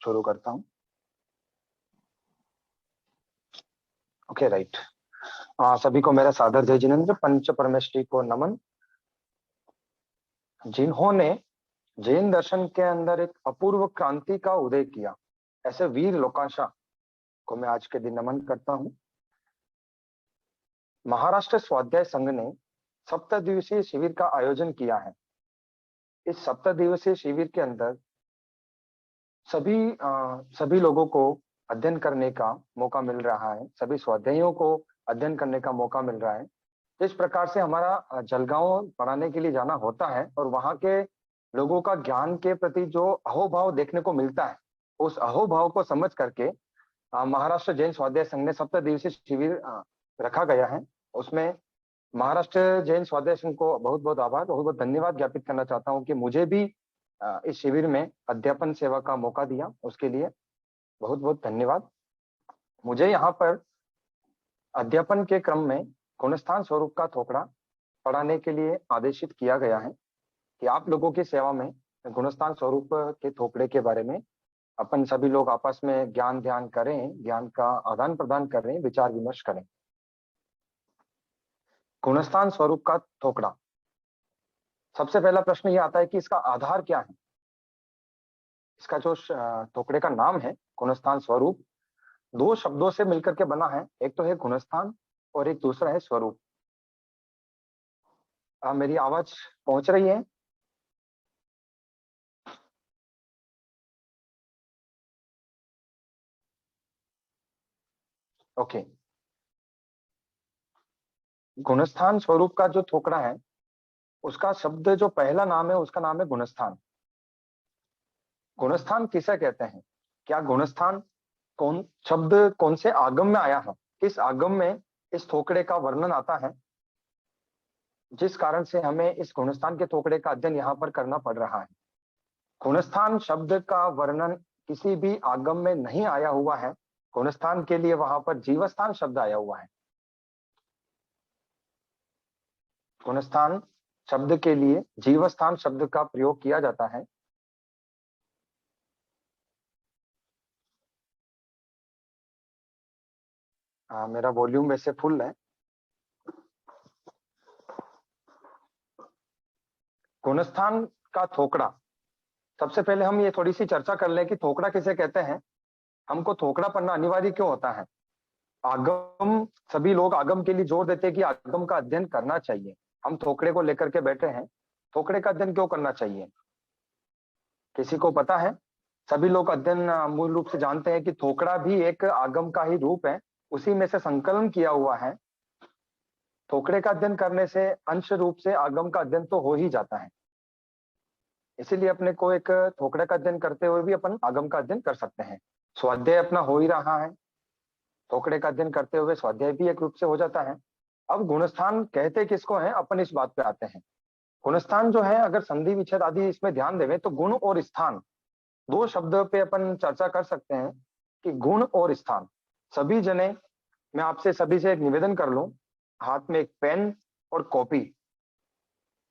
शुरू करता हूँ। Okay, right. सभी को मेरा सादर जय जिनेन्द्र। पंच परमेष्टि को नमन। जिन्होंने जैन दर्शन के अंदर एक अपूर्व क्रांति का उदय किया, ऐसे वीर लोकाशा को मैं आज के दिन नमन करता हूँ। महाराष्ट्र स्वाध्याय संघ ने 7 दिवसीय शिविर का आयोजन किया है। इस 7 दिवसीय शिविर के अंदर सभी लोगों को अध्ययन करने का मौका मिल रहा है, सभी स्वाध्यायों को अध्ययन करने का मौका मिल रहा है। इस प्रकार से हमारा जलगांव पढ़ाने के लिए जाना होता है और वहां के लोगों का ज्ञान के प्रति जो अहोभाव देखने को मिलता है, उस अहोभाव को समझ करके महाराष्ट्र जैन स्वाध्याय संघ ने 7 दिवसीय शिविर रखा गया है। उसमें महाराष्ट्र जैन स्वाध्याय संघ को बहुत बहुत आभार, बहुत बहुत धन्यवाद ज्ञापित करना चाहता हूँ कि मुझे भी इस शिविर में अध्यापन सेवा का मौका दिया, उसके लिए बहुत बहुत धन्यवाद। मुझे यहाँ पर अध्यापन के क्रम में गुणस्थान स्वरूप का थोकड़ा पढ़ाने के लिए आदेशित किया गया है कि आप लोगों की सेवा में गुणस्थान स्वरूप के थोकड़े के बारे में अपन सभी लोग आपस में ज्ञान ध्यान करें, ज्ञान का आदान प्रदान करें, विचार विमर्श करें। गुणस्थान स्वरूप का थोकड़ा, सबसे पहला प्रश्न ये आता है कि इसका आधार क्या है। इसका जो थोकड़े का नाम है गुणस्थान स्वरूप, 2 शब्दों से मिलकर के बना है। एक तो है गुणस्थान और एक दूसरा है स्वरूप। मेरी आवाज पहुंच रही है? ओके। गुणस्थान स्वरूप का जो थोकड़ा है, उसका शब्द जो पहला नाम है उसका नाम है गुणस्थान। गुणस्थान किसे कहते हैं? क्या गुणस्थान कौन से आगम में आया है, किस आगम में इस थोकड़े का वर्णन आता है, जिस कारण से हमें इस गुणस्थान के थोकड़े का अध्ययन यहाँ पर करना पड़ रहा है। गुणस्थान शब्द का वर्णन किसी भी आगम में नहीं आया हुआ है। गुणस्थान के लिए वहां पर जीवस्थान शब्द आया हुआ है। गुणस्थान शब्द के लिए जीवस्थान शब्द का प्रयोग किया जाता है। मेरा वॉल्यूम वैसे फुल है। गुणस्थान का थोकड़ा, सबसे पहले हम ये थोड़ी सी चर्चा कर लें कि थोकड़ा किसे कहते हैं, हमको थोकड़ा पढ़ना अनिवार्य क्यों होता है। आगम, सभी लोग आगम के लिए जोर देते हैं कि आगम का अध्ययन करना चाहिए। हम थोकड़े को लेकर के बैठे हैं, थोकड़े का अध्ययन क्यों करना चाहिए, किसी को पता है? सभी लोग अध्ययन मूल रूप से जानते हैं कि थोकड़ा भी एक आगम का ही रूप है, उसी में से संकलन किया हुआ है। थोकड़े का अध्ययन करने से अंश रूप से आगम का अध्ययन तो हो ही जाता है, इसीलिए अपने को एक थोकड़े का अध्ययन करते हुए भी अपन आगम का अध्ययन कर सकते हैं। स्वाध्याय अपना हो ही रहा है, थोकड़े का अध्ययन करते हुए स्वाध्याय भी एक रूप से हो जाता है। अब गुणस्थान कहते किसको है, अपन इस बात पे आते हैं। गुणस्थान जो है, अगर संधि विच्छेद आदि इसमें ध्यान देवे तो गुण और स्थान, 2 शब्द पे अपन चर्चा कर सकते हैं कि गुण और स्थान। सभी जने, मैं आपसे सभी से एक निवेदन कर लूं, हाथ में एक पेन और कॉपी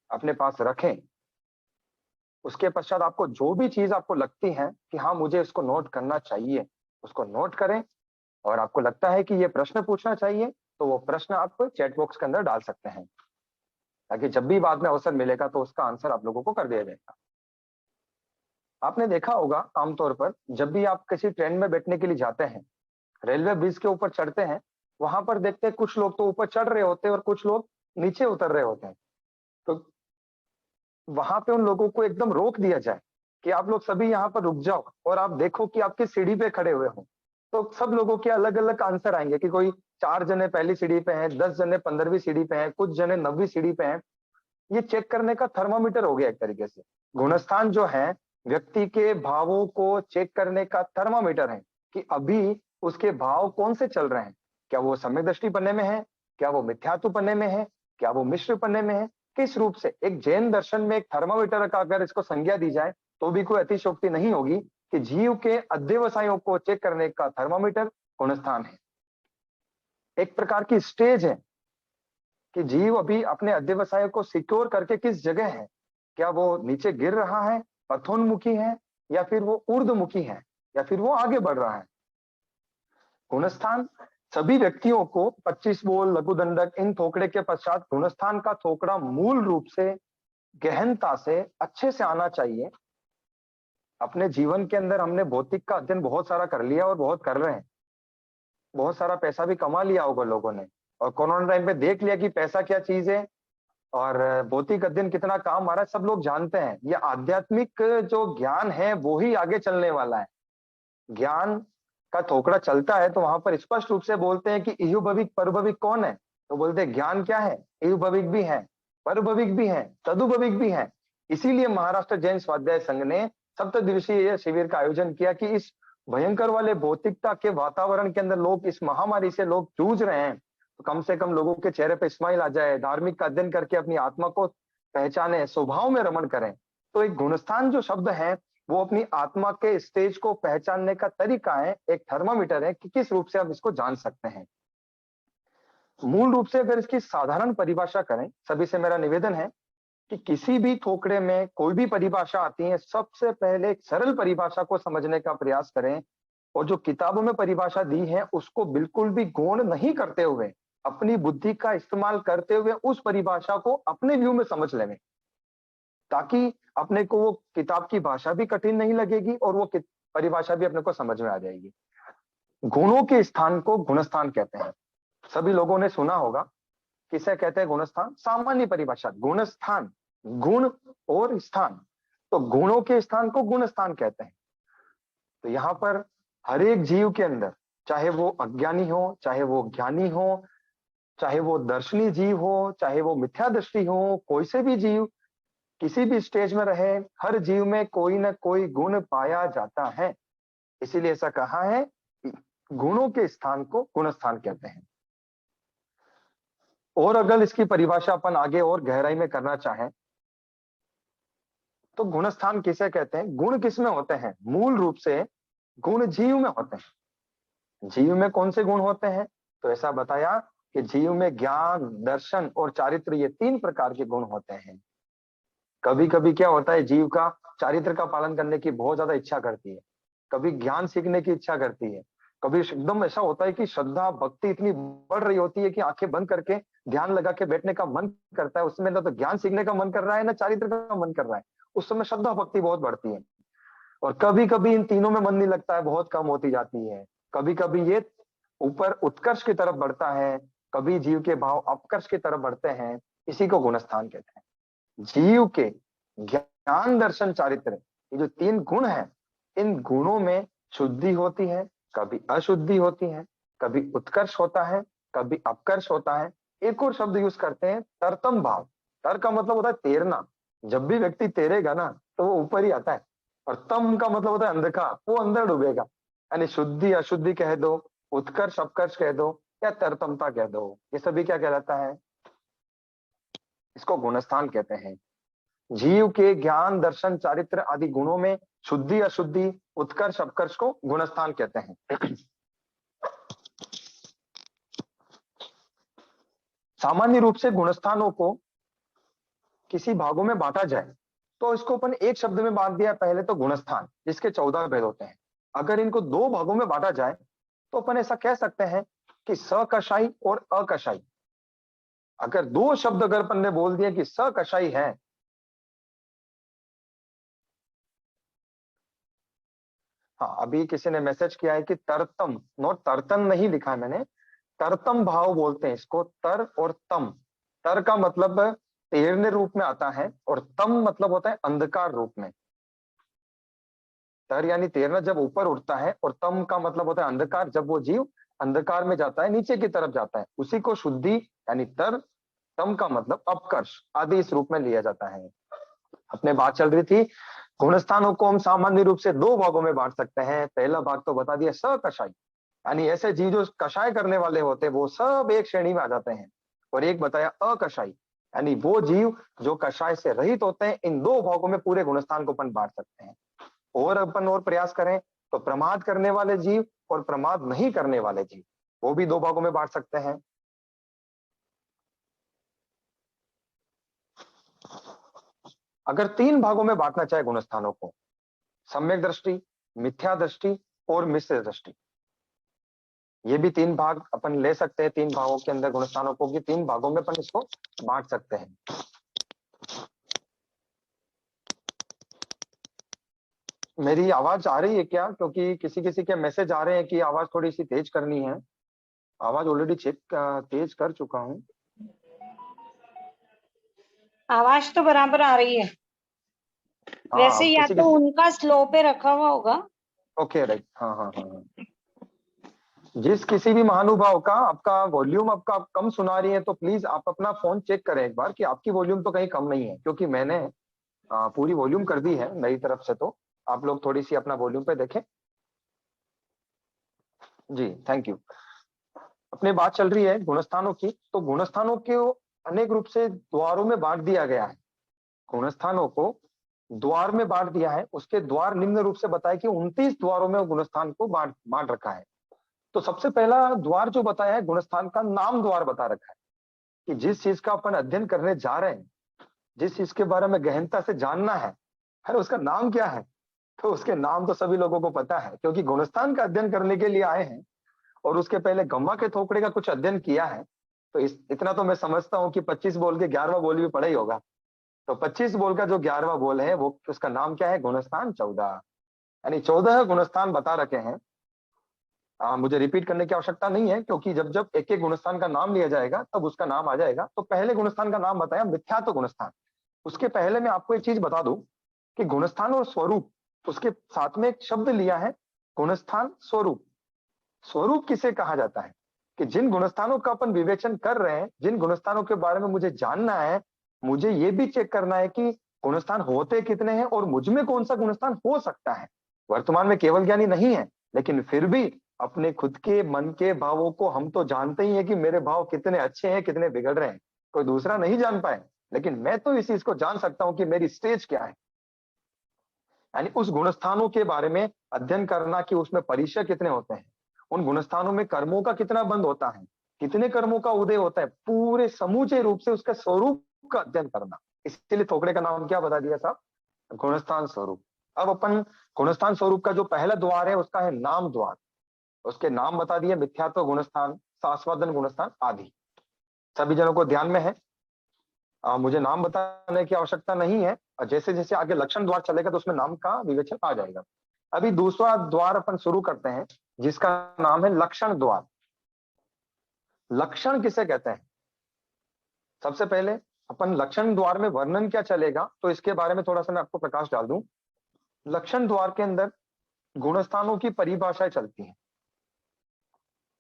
अपने पास रखें। उसके पश्चात आपको जो भी चीज आपको लगती है कि हाँ मुझे इसको नोट करना चाहिए, उसको नोट करें। और आपको लगता है कि ये प्रश्न पूछना चाहिए तो वो प्रश्न आप चैट बॉक्स के अंदर डाल सकते हैं, ताकि जब भी बाद में अवसर मिलेगा तो उसका आंसर आप लोगों को कर दिया जाएगा। आपने देखा होगा आमतौर पर जब भी आप किसी ट्रेन में बैठने के लिए जाते हैं, रेलवे ब्रिज के ऊपर चढ़ते हैं, वहां पर देखते हैं कुछ लोग तो ऊपर चढ़ रहे होते हैं और कुछ लोग नीचे उतर रहे होते हैं। तो वहां पे उन लोगों को एकदम रोक दिया जाए कि आप लोग सभी यहाँ पर रुक जाओ और आप देखो कि आपकी सीढ़ी पे खड़े हुए हो, तो सब लोगों के अलग अलग आंसर आएंगे कि कोई 4 जने पहली सीढ़ी पे हैं, 10 जने 15वीं सीढ़ी पे हैं, कुछ जने 9वीं सीढ़ी पे हैं। ये चेक करने का थर्मामीटर हो गया एक तरीके से। गुणस्थान जो है व्यक्ति के भावों को चेक करने का थर्मामीटर है कि अभी उसके भाव कौन से चल रहे हैं। क्या वो सम्यक दृष्टि पन्ने में है, क्या वो मिथ्यात्व पन्ने में है, क्या वो मिश्र पन्ने में है, किस रूप से। एक जैन दर्शन में एक थर्मामीटर का अगर इसको संज्ञा दी जाए तो भी कोई अतिशयोक्ति नहीं होगी कि जीव के अध्यवसायों को चेक करने का थर्मामीटर गुणस्थान है। एक प्रकार की स्टेज है कि जीव अभी अपने अध्यवसाय को सिक्योर करके किस जगह है, क्या वो नीचे गिर रहा है, पथोन्मुखी है, या फिर वो ऊर्ध्वमुखी है। या फिर वो आगे बढ़ रहा है। गुणस्थान सभी व्यक्तियों को 25 बोल, लघु दंडक, इन थोकड़े के पश्चात गुणस्थान का थोकड़ा मूल रूप से गहनता से अच्छे से आना चाहिए। अपने जीवन के अंदर हमने भौतिक का अध्ययन बहुत सारा कर लिया और बहुत कर रहे हैं, बहुत सारा पैसा भी कमा लिया होगा लोगों ने, और कोरोना टाइम पे देख लिया कि पैसा क्या चीज है और भौतिक अध्ययन कितना काम आ रहा है, सब लोग जानते हैं। ये आध्यात्मिक जो ज्ञान है वो ही आगे चलने वाला है। ज्ञान का थोकड़ा चलता है तो वहां पर स्पष्ट रूप से बोलते हैं कि इहुभविक परभविक कौन है, तो बोलते हैं ज्ञान क्या है, इहुभविक भी है, परभविक भी है, तदुभविक भी है। इसीलिए महाराष्ट्र जैन स्वाध्याय संघ ने 7 दिवसीय शिविर का आयोजन किया कि इस भयंकर वाले भौतिकता के वातावरण के अंदर लोग, इस महामारी से लोग जूझ रहे हैं, तो कम से कम लोगों के चेहरे पे स्माइल आ जाए, धार्मिक का अध्ययन करके अपनी आत्मा को पहचाने, स्वभाव में रमण करें। तो एक गुणस्थान जो शब्द है वो अपनी आत्मा के स्टेज को पहचानने का तरीका है, एक थर्मामीटर है कि किस रूप से हम इसको जान सकते हैं। मूल रूप से अगर इसकी साधारण परिभाषा करें, सभी से मेरा निवेदन है कि किसी भी थोकड़े में कोई भी परिभाषा आती है, सबसे पहले एक सरल परिभाषा को समझने का प्रयास करें, और जो किताबों में परिभाषा दी है उसको बिल्कुल भी गौण नहीं करते हुए, अपनी बुद्धि का इस्तेमाल करते हुए उस परिभाषा को अपने व्यू में समझ लें, ताकि अपने को वो किताब की भाषा भी कठिन नहीं लगेगी और वो परिभाषा भी अपने को समझ में आ जाएगी। गुणों के स्थान को गुणस्थान कहते हैं। सभी लोगों ने सुना होगा, किसे कहते हैं गुणस्थान? सामान्य परिभाषा, गुणस्थान, गुण और स्थान, तो गुणों के स्थान को गुणस्थान कहते हैं। तो यहाँ पर हर एक जीव के अंदर, चाहे वो अज्ञानी हो, चाहे वो ज्ञानी हो, चाहे वो दर्शनी जीव हो, चाहे वो मिथ्या दृष्टि हो, कोई से भी जीव किसी भी स्टेज में रहे, हर जीव में कोई ना कोई गुण पाया जाता है। इसीलिए ऐसा कहा है कि गुणों के स्थान को गुणस्थान कहते हैं। और अगर इसकी परिभाषा अपन आगे और गहराई में करना चाहें तो गुणस्थान किसे कहते हैं? गुण किस में होते हैं? मूल रूप से गुण जीव में होते हैं। जीव में कौन से गुण होते हैं? तो ऐसा बताया कि जीव में ज्ञान, दर्शन और चारित्र, ये 3 प्रकार के गुण होते हैं। कभी कभी क्या होता है, जीव का चारित्र का पालन करने की बहुत ज्यादा इच्छा करती है, कभी ज्ञान सीखने की इच्छा करती है, कभी एकदम ऐसा होता है कि श्रद्धा भक्ति इतनी बढ़ रही होती है कि आंखें बंद करके ध्यान लगा के बैठने का मन करता है। उसमें ना तो ज्ञान सीखने का मन कर रहा है, ना चारित्र का मन कर रहा है। उस समय श्रद्धा भक्ति बहुत बढ़ती है। और कभी कभी इन तीनों में मन नहीं लगता है, बहुत कम होती जाती है। कभी कभी ये ऊपर उत्कर्ष की तरफ बढ़ता है, कभी जीव के भाव अपकर्ष की तरफ बढ़ते हैं। इसी को गुणस्थान कहते हैं। जीव के ज्ञान, दर्शन, चारित्र, ये जो 3 गुण हैं, इन गुणों में शुद्धि होती है, कभी अशुद्धि होती है, कभी उत्कर्ष होता है, कभी अपकर्ष होता है। एक और शब्द यूज करते हैं, तरतम भाव। तर का मतलब होता है तैरना। जब भी व्यक्ति तैरेगा ना तो वो ऊपर ही आता है, और तम का मतलब होता है अंधकार, वो अंदर डूबेगा। यानी शुद्धि अशुद्धि कह दो, उत्कर्ष अपकर्ष कह दो, या तरतमता कह दो, ये सभी क्या कहलाता है? इसको गुणस्थान कहते हैं। जीव के ज्ञान, दर्शन, चारित्र आदि गुणों में शुद्धि अशुद्धि, उत्कर्ष अपकर्ष को गुणस्थान कहते हैं। सामान्य रूप से गुणस्थानों को किसी भागों में बांटा जाए तो इसको अपन एक शब्द में बांट दिया पहले, तो गुणस्थान, जिसके 14 भेद होते हैं। अगर इनको 2 भागों में बांटा जाए तो अपन ऐसा कह सकते हैं कि सकषाई और अकषाई। अगर 2 शब्द अगर अपन ने बोल दिया कि सकषाई है, हाँ अभी किसी ने मैसेज किया है कि तरतम, नोट तरतन नहीं लिखा है मैंने, तरतम भाव बोलते हैं इसको। तर और तम, तर का मतलब तैरने रूप में आता है और तम मतलब होता है अंधकार रूप में। तर यानी तैरना जब ऊपर उठता है, और तम का मतलब होता है अंधकार, जब वो जीव अंधकार में जाता है, नीचे की तरफ जाता है, उसी को शुद्धि यानी तर, तम का मतलब अपकर्ष आदि इस रूप में लिया जाता है। अपने बात चल रही थी, गुणस्थानों को हम सामान्य रूप से 2 भागों में बांट सकते हैं। पहला भाग तो बता दिया, सकषाई, यानी ऐसे जीव जो कषाय करने वाले होते हैं वो सब एक श्रेणी में आ जाते हैं। और एक बताया अकषाई, यानी वो जीव जो कषाय से रहित होते हैं। इन 2 भागों में पूरे गुणस्थान को अपन बांट सकते हैं। और अपन और प्रयास करें तो प्रमाद करने वाले जीव और प्रमाद नहीं करने वाले जीव, वो भी 2 भागों में बांट सकते हैं। अगर 3 भागों में बांटना चाहे गुणस्थानों को, सम्यक दृष्टि, मिथ्या दृष्टि और मिश्र दृष्टि। ये भी 3 भाग अपन ले सकते हैं, 3 भागों के अंदर गुणस्थानों को की 3 भागों में अपन इसको बांट सकते हैं। मेरी आवाज आ रही है क्या? क्योंकि किसी किसी के मैसेज आ रहे हैं कि आवाज थोड़ी सी तेज करनी है। आवाज ऑलरेडी तेज कर चुका हूँ। आवाज तो बराबर आ रही है। वैसे या किसी तो किसी उनका स्लो पे रखा हुआ होगा। ओके राइट, हाँ हाँ हाँ। जिस किसी भी महानुभाव का आपका वॉल्यूम आपका आप कम सुना रही है तो प्लीज आप अपना फोन चेक करें एक बार कि आपकी वॉल्यूम तो कहीं कम नहीं है, क्योंकि मैंने पूरी वॉल्यूम कर दी है मेरी तरफ से। तो आप लोग थोड़ी सी अपना वॉल्यूम पे देखें। जी थैंक यू। अपनी बात चल रही है गुणस्थानों की, तो गुणस्थानों को अनेक रूप से द्वारों में बांट दिया गया है। गुणस्थानों को द्वार में बांट दिया है। उसके द्वार निम्न रूप से बताए कि 29 द्वारों में गुणस्थान को बांट बांट रखा है। तो सबसे पहला द्वार जो बताया है गुणस्थान का नाम द्वार बता रखा है कि जिस चीज का अपन अध्ययन करने जा रहे हैं, जिस चीज के बारे में गहनता से जानना है, अरे उसका नाम क्या है? तो उसके नाम तो सभी लोगों को पता है, क्योंकि गुणस्थान का अध्ययन करने के लिए आए हैं और उसके पहले गम्मा के थोपड़े का कुछ अध्ययन किया है। तो इतना तो मैं समझता हूँ कि 25 बोल के 11वां बोल भी पढ़ा ही होगा। तो 25 बोल का जो 11वां बोल है वो उसका नाम क्या है? गुणस्थान 14, यानी 14 गुणस्थान बता रखे हैं। मुझे रिपीट करने की आवश्यकता नहीं है, क्योंकि जब जब एक एक गुणस्थान का नाम लिया जाएगा तब उसका नाम आ जाएगा। तो पहले गुणस्थान का नाम बताया मिथ्यात्व गुणस्थान। उसके पहले मैं आपको एक चीज बता दूं कि गुणस्थान और स्वरूप, उसके साथ में एक शब्द लिया है गुणस्थान स्वरूप। स्वरूप किसे कहा जाता है? कि जिन गुणस्थानों का अपन विवेचन कर रहे हैं, जिन गुणस्थानों के बारे में मुझे जानना है, मुझे ये भी चेक करना है कि गुणस्थान होते कितने हैं और मुझ में कौन सा गुणस्थान हो सकता है। वर्तमान में केवल ज्ञानी नहीं है, लेकिन फिर भी अपने खुद के मन के भावों को हम तो जानते ही हैं कि मेरे भाव कितने अच्छे हैं, कितने बिगड़ रहे हैं। कोई दूसरा नहीं जान पाए, लेकिन मैं तो इस चीज को जान सकता हूं कि मेरी स्टेज क्या है। यानी उस गुणस्थानों के बारे में अध्ययन करना कि उसमें परिचय कितने होते हैं, उन गुणस्थानों में कर्मों का कितना बंध होता है, कितने कर्मों का उदय होता है, पूरे समूचे रूप से उसका स्वरूप का अध्ययन करना। इसलिए थोकड़े का नाम क्या बता दिया साहब? गुणस्थान स्वरूप। अब अपन गुणस्थान स्वरूप का जो पहला द्वार है उसका है नाम द्वार। उसके नाम बता दिए मिथ्यात्व गुणस्थान, शास्वादन गुणस्थान आदि। सभी जनों को ध्यान में है। मुझे नाम बताने की आवश्यकता नहीं है, और जैसे जैसे आगे लक्षण द्वार चलेगा तो उसमें नाम का विवेचन आ जाएगा। अभी दूसरा द्वार अपन शुरू करते हैं जिसका नाम है लक्षण द्वार। लक्षण किसे कहते हैं? सबसे पहले अपन लक्षण द्वार में वर्णन क्या चलेगा तो इसके बारे में थोड़ा सा मैं आपको प्रकाश डाल दूं। लक्षण द्वार के अंदर गुणस्थानों की परिभाषाएं चलती हैं।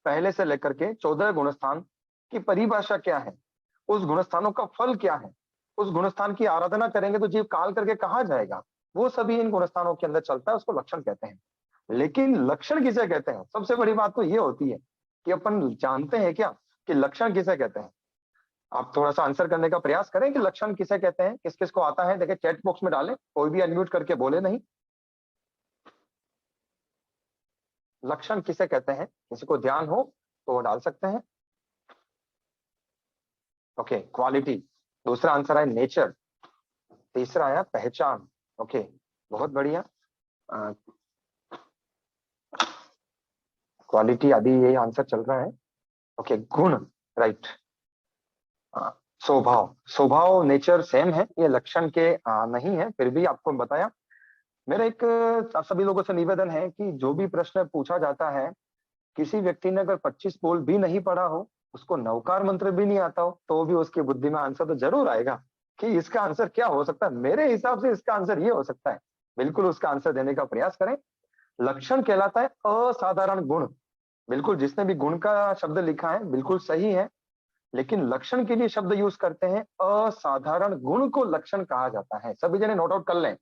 पहले से लेकर के 14 गुणस्थान की परिभाषा क्या है, उस गुणस्थानों का फल क्या है, उस गुणस्थान की आराधना करेंगे तो जीव काल करके कहाँ जाएगा, वो सभी इन गुणस्थानों के अंदर चलता है, उसको लक्षण कहते हैं। लेकिन लक्षण किसे कहते हैं? सबसे बड़ी बात तो ये होती है कि अपन जानते हैं क्या कि लक्षण किसे कहते हैं। आप थोड़ा सा आंसर करने का प्रयास करें कि लक्षण किसे कहते हैं, किस किस को आता है। देखिए चैट बॉक्स में डालें, कोई भी अनम्यूट करके बोले नहीं। लक्षण किसे कहते हैं? किसी को ध्यान हो तो वो डाल सकते हैं। Okay, quality. दूसरा आंसर है नेचर। तीसरा आया पहचान। ओके, बहुत बढ़िया। क्वालिटी आदि ये आंसर चल रहा है। ओके, गुण, राइट। स्वभाव, स्वभाव नेचर सेम है, ये लक्षण के नहीं है, फिर भी आपको बताया। मेरा एक आप सभी लोगों से निवेदन है कि जो भी प्रश्न पूछा जाता है, किसी व्यक्ति ने अगर 25 बोल भी नहीं पढ़ा हो, उसको नवकार मंत्र भी नहीं आता हो, तो भी उसकी बुद्धि में आंसर तो जरूर आएगा कि इसका आंसर क्या हो सकता है। मेरे हिसाब से इसका आंसर ये हो सकता है। बिल्कुल उसका आंसर देने का प्रयास करें। लक्षण कहलाता है असाधारण गुण। बिल्कुल जिसने भी गुण का शब्द लिखा है बिल्कुल सही है, लेकिन लक्षण के लिए शब्द यूज करते हैं असाधारण गुण को लक्षण कहा जाता है। सभी जने नोट आउट कर लें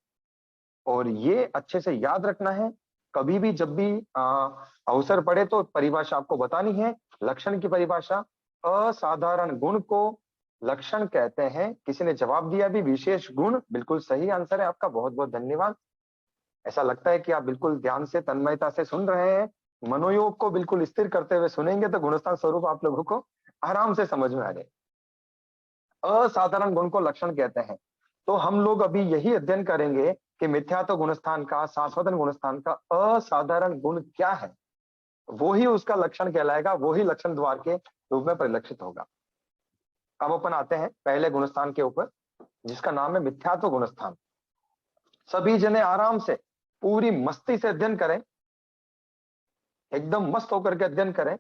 और ये अच्छे से याद रखना है। कभी भी जब भी अवसर पड़े तो परिभाषा आपको बतानी है। लक्षण की परिभाषा, असाधारण गुण को लक्षण कहते हैं। किसी ने जवाब दिया भी विशेष गुण, बिल्कुल सही आंसर है आपका, बहुत बहुत धन्यवाद। ऐसा लगता है कि आप बिल्कुल ध्यान से तन्मयता से सुन रहे हैं। मनोयोग को बिल्कुल स्थिर करते हुए सुनेंगे तो गुणस्थान स्वरूप आप लोगों को आराम से समझ में आ जाए। असाधारण गुण को लक्षण कहते हैं। तो हम लोग अभी यही अध्ययन करेंगे कि मिथ्यात्व गुणस्थान का, शाश्वतन गुणस्थान का असाधारण गुण क्या है, वो ही उसका लक्षण कहलाएगा, वो ही लक्षण द्वार के रूप में परिलक्षित होगा। अब अपन आते हैं पहले गुणस्थान के ऊपर, जिसका नाम है मिथ्यात्व गुणस्थान। सभी जने आराम से पूरी मस्ती से अध्ययन करें, एकदम मस्त होकर के अध्ययन करें,